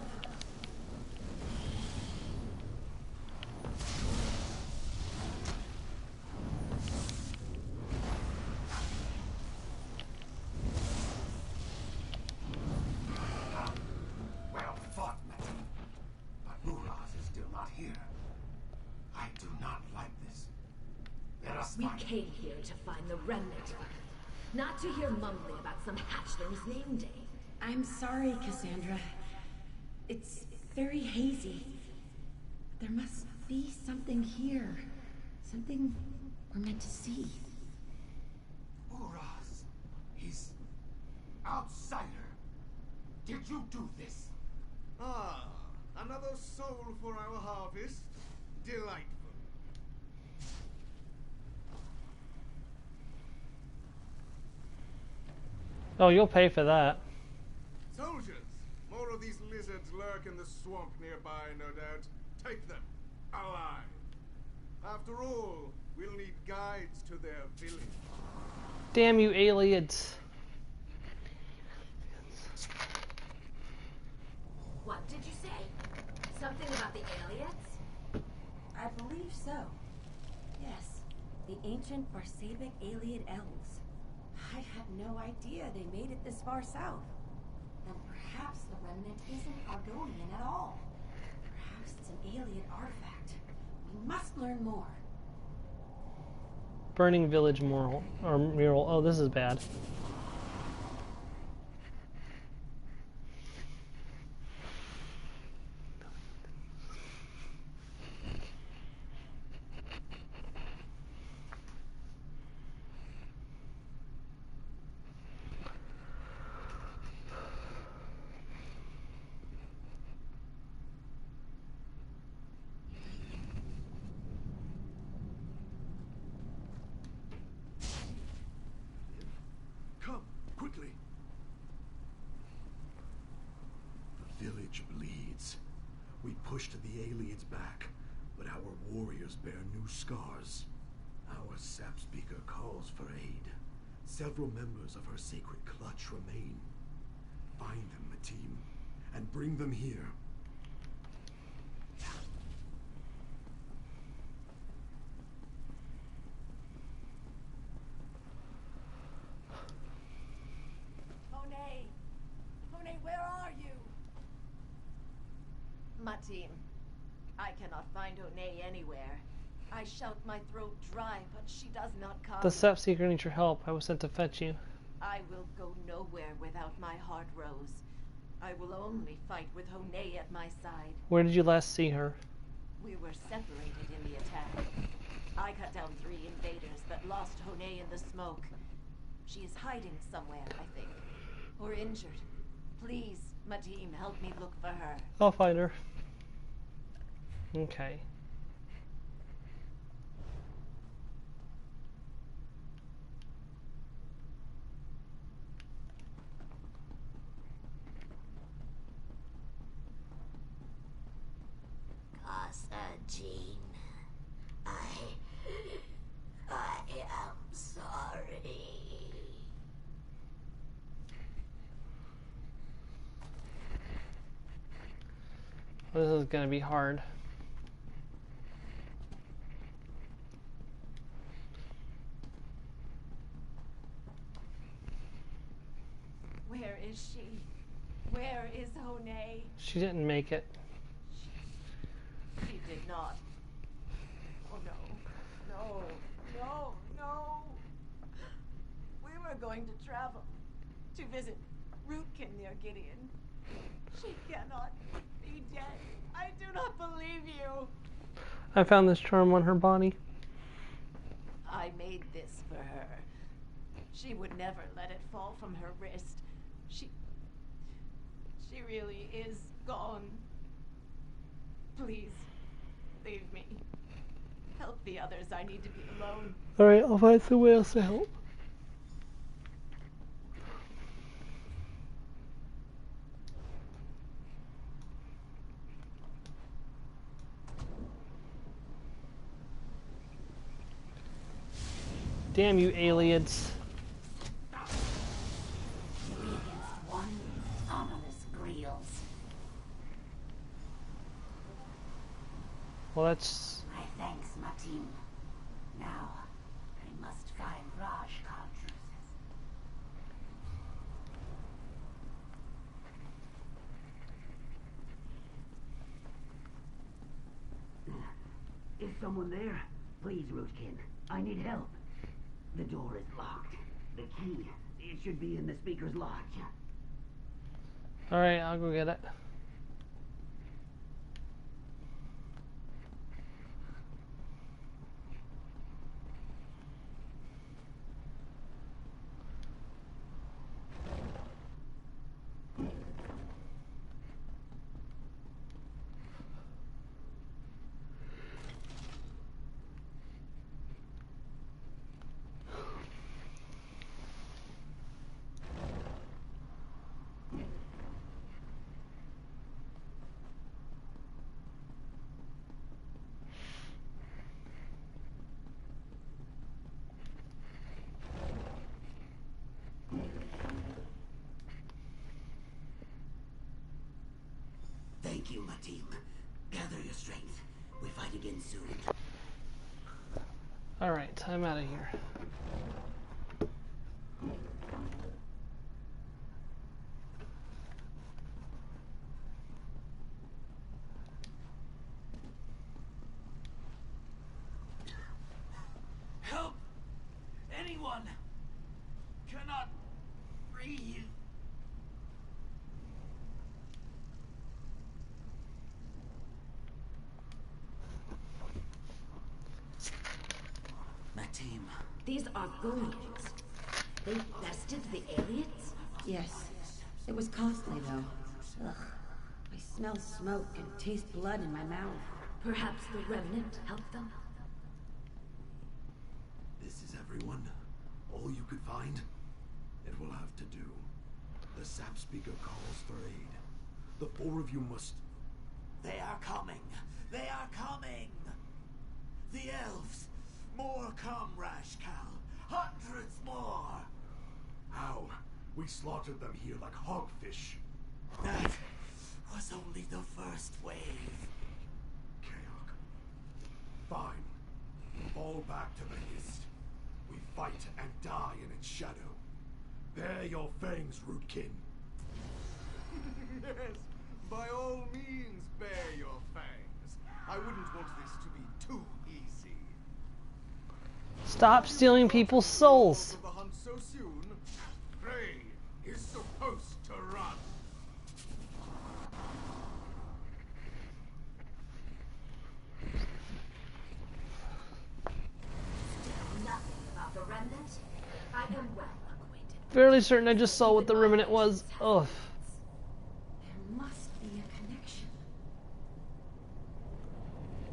Well fought, Natin. But Uraz is still not here. I do not like this. Let us We find came here to find the remnant, not to hear mumbling about some hatchling's name day. I'm sorry, Cassandra. It's very hazy. There must be something here. Something we're meant to see. Uraz. He's outsider. Did you do this? Ah, another soul for our harvest. Delightful. Oh, you'll pay for that. Soldiers! More of these lizards lurk in the swamp nearby, no doubt. Take them. Alive. After all, we'll need guides to their village. Damn you, aliens. What did you say? Something about the aliens? I believe so. Yes, the ancient Barsabic Alien elves. I had no idea they made it this far south. Then perhaps the remnant isn't Argonian at all. Perhaps it's an alien artifact. We must learn more. Burning village mural. Oh, this is bad. Come, quickly. The village bleeds. We pushed the aliens back, but our warriors bear new scars. Our sap speaker calls for aid. Several members of her sacred clutch remain. Find them, Mateen, and bring them here. Honay! Honay, where are you? Mateen, I cannot find Honay anywhere. I shout my throat dry, but she does not come. The Sap Seeker needs your help. I was sent to fetch you. I will go nowhere without my heart rose. I will only fight with Honay at my side. Where did you last see her? We were separated in the attack. I cut down 3 invaders, but lost Honay in the smoke. She is hiding somewhere, I think. Or injured. Please, Mateen, help me look for her. I'll find her. Okay. Jean, I am sorry. This is gonna be hard. Where is she? Where is Honay? She didn't make it. She did not. Oh no. No. No. No. We were going to travel. To visit Rootkin near Gideon. She cannot be dead. I do not believe you. I found this charm on her body. I made this She would never let it fall from her wrist. She really is gone. Please, leave me. Help the others. I need to be alone. Alright, I'll find someone else to help. Damn you, aliens. Three against one, ominous grills. Well, that's... My thanks, my team. Now, I must find Raj Cartruses. Is someone there? Please, Rootkin. I need help. The door is locked. The key, it should be in the speaker's lodge. Alright, I'll go get it. Thank you, my team. Gather your strength. We fight again soon. Alright, I'm out of here. Help! Anyone! Cannot breathe. My team. These are Golians. They bested the aliens? Yes. It was costly, though. Ugh. I smell smoke and taste blood in my mouth. Perhaps the remnant helped them? This is everyone? All you could find? It will have to do. The sap speaker calls for aid. The four of you must... They are coming! They are coming! The elves! More come, Rashkal! Hundreds more! How? We slaughtered them here like hogfish. That was only the first wave. Chaos. Fine. Fall back to the Hist. We fight and die in its shadow. Bare your fangs, Rootkin. Yes, by all means, bare your fangs. I wouldn't want this to be too easy. Stop stealing people's souls. From the hunt so soon, Prey is supposed to run. Nothing about the remnant. I am well acquainted. Fairly certain I just saw what the remnant was. Ugh. There must be a connection.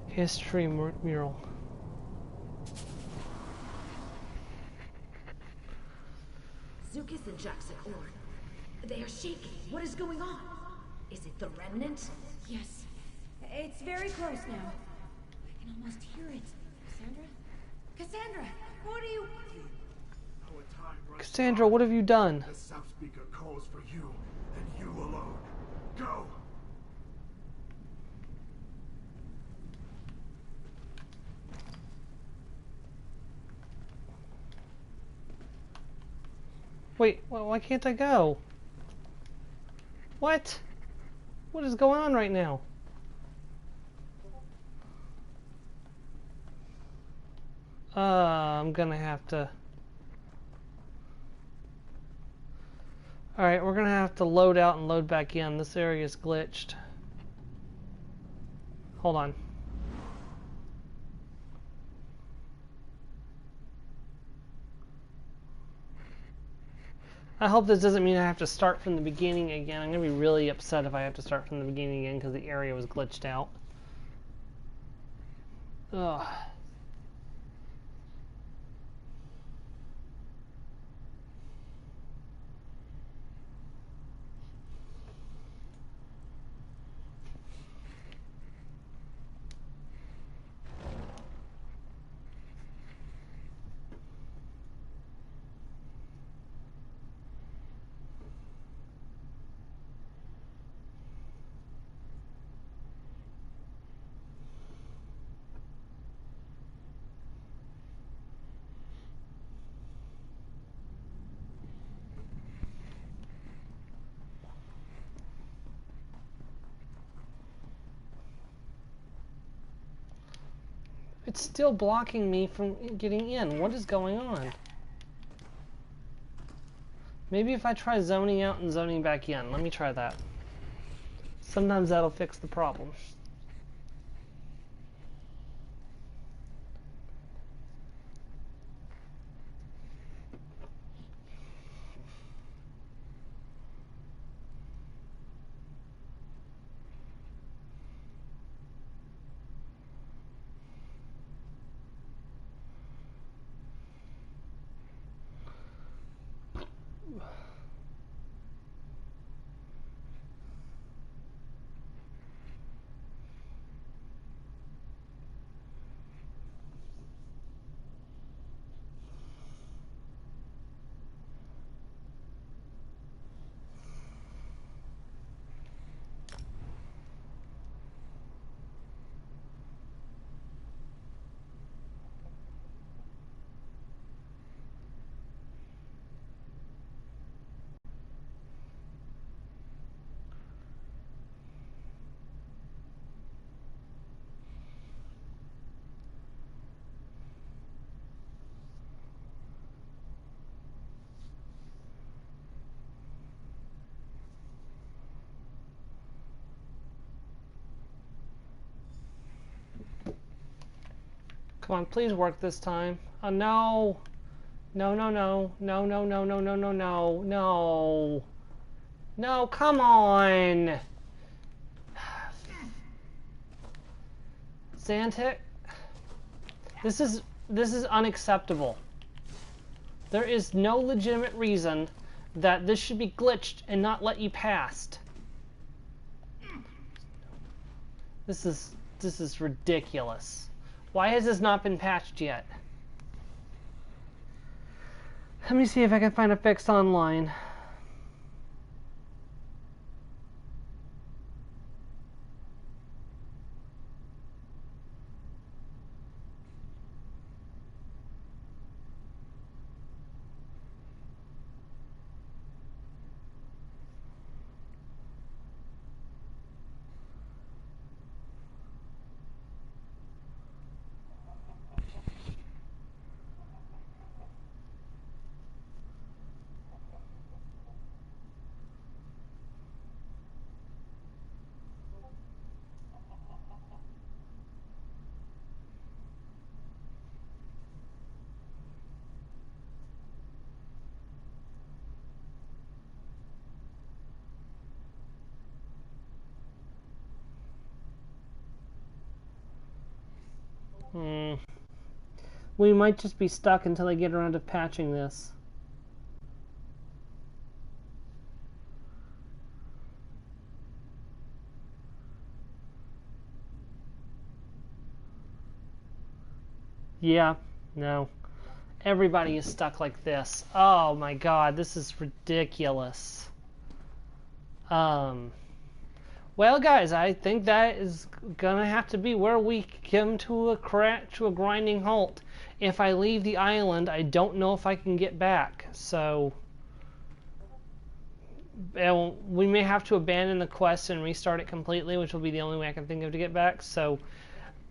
History mural. Zukis and Jackson Orr. They are shaking. What is going on? Is it the remnant? Yes. It's very close now. I can almost hear it. Cassandra? Cassandra! What are you... Cassandra, what have you done? The sap speaker calls for you, and you alone. Go! Wait, why can't I go? What? What is going on right now? I'm gonna have to... Alright, we're gonna have to load out and load back in. This area is glitched. Hold on. I hope this doesn't mean I have to start from the beginning again. I'm going to be really upset if I have to start from the beginning again because the area was glitched out. Ugh. It's still blocking me from getting in. What is going on? Maybe if I try zoning out and zoning back in. Let me try that. Sometimes that'll fix the problem. Come on, please work this time. Oh, no. No, no, no. No, no, no, no, no, no, no. No. No, come on. Xantic. This is unacceptable. There is no legitimate reason that this should be glitched and not let you past. This is ridiculous. Why has this not been patched yet? Let me see if I can find a fix online. We might just be stuck until I get around to patching this. Yeah, no. Everybody is stuck like this. Oh my god, this is ridiculous. Well, guys, I think that is gonna have to be where we come to a grinding halt. If I leave the island, I don't know if I can get back. So we may have to abandon the quest and restart it completely, which will be the only way I can think of to get back. So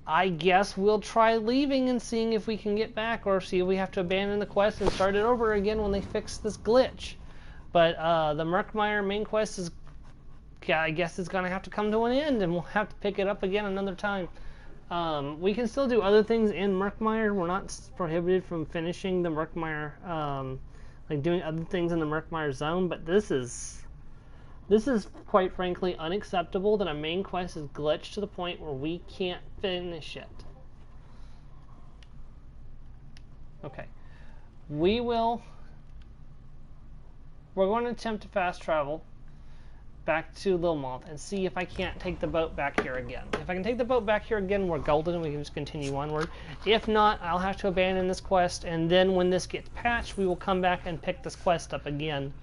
I guess we'll try leaving and seeing if we can get back, or see if we have to abandon the quest and start it over again when they fix this glitch. But the Murkmire main quest is, I guess, it's going to have to come to an end, and we'll have to pick it up again another time. We can still do other things in Murkmire. We're not prohibited from finishing the Murkmire like doing other things in the Murkmire zone, but this is quite frankly unacceptable that a main quest is glitched to the point where we can't finish it. Okay. We're going to attempt to fast travel back to Lilmoth and see if I can't take the boat back here again. If I can take the boat back here again, we're golden and we can just continue onward. If not, I'll have to abandon this quest, and then when this gets patched, we will come back and pick this quest up again.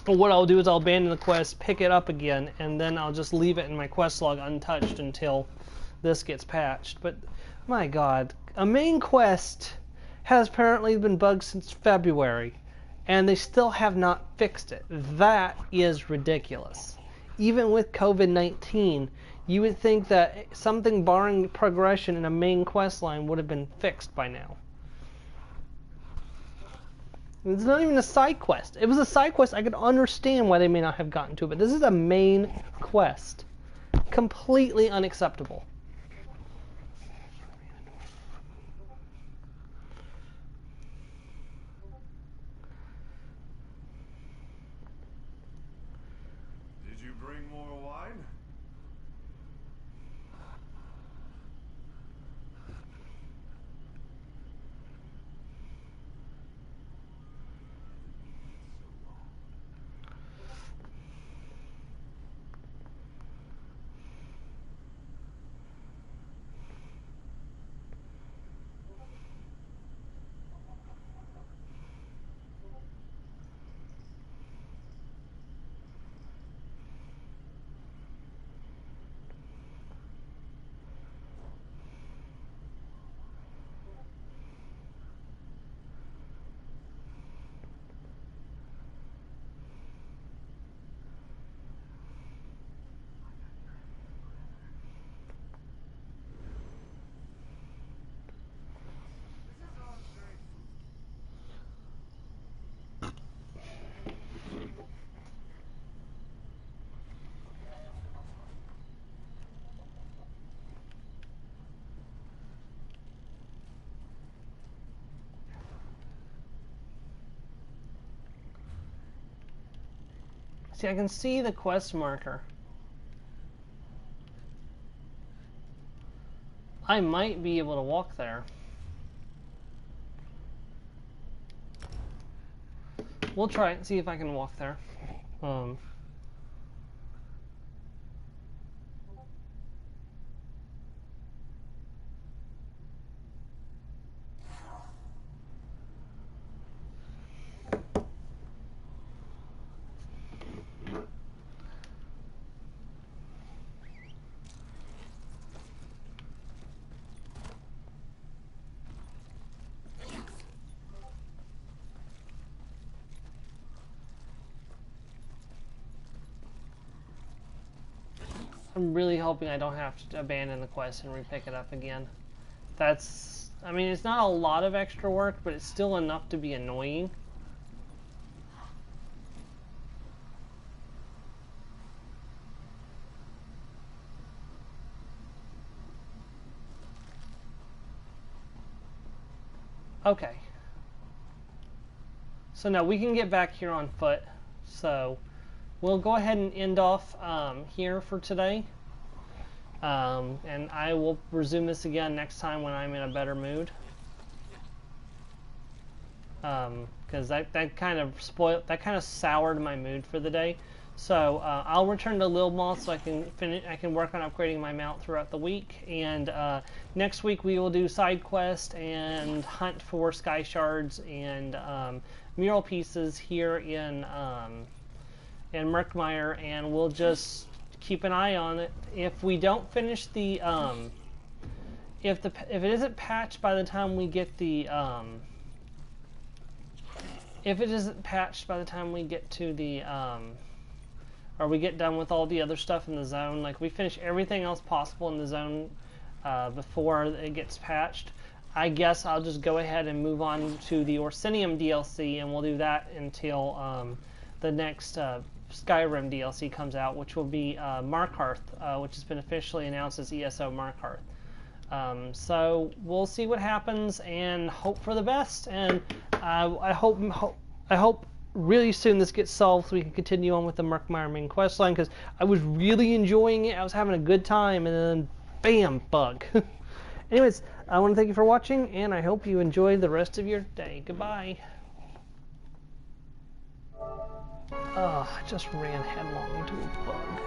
But what I'll do is I'll abandon the quest, pick it up again, and then I'll just leave it in my quest log untouched until this gets patched. But my god, a main quest has apparently been bugged since February, and they still have not fixed it. That is ridiculous. Even with COVID-19, you would think that something barring progression in a main quest line would have been fixed by now. It's not even a side quest. If it was a side quest, I could understand why they may not have gotten to it, but this is a main quest. Completely unacceptable. Did you bring more wine? See, I can see the quest marker. I might be able to walk there. We'll try it and see if I can walk there. I'm really hoping I don't have to abandon the quest and re-pick it up again. That's, I mean, it's not a lot of extra work, but it's still enough to be annoying. Okay. So now we can get back here on foot. So we'll go ahead and end off here for today. And I will resume this again next time when I'm in a better mood. Because that kind of soured my mood for the day. So I'll return to Lilmoth so I can work on upgrading my mount throughout the week. And next week we will do side quest and hunt for sky shards and mural pieces here in Murkmire, and we'll just keep an eye on it. If we don't finish the if it isn't patched by the time we get the if it isn't patched by the time we get to the or we get done with all the other stuff in the zone, like we finish everything else possible in the zone before it gets patched, I guess I'll just go ahead and move on to the Orsinium DLC, and we'll do that until the next Skyrim DLC comes out, which will be Markarth, which has been officially announced as ESO Markarth. So we'll see what happens and hope for the best. And I hope really soon this gets solved so we can continue on with the Murkmire main questline, because I was really enjoying it. I was having a good time, and then bam, bug. Anyways, I want to thank you for watching, and I hope you enjoy the rest of your day. Goodbye. I just ran headlong into a bug.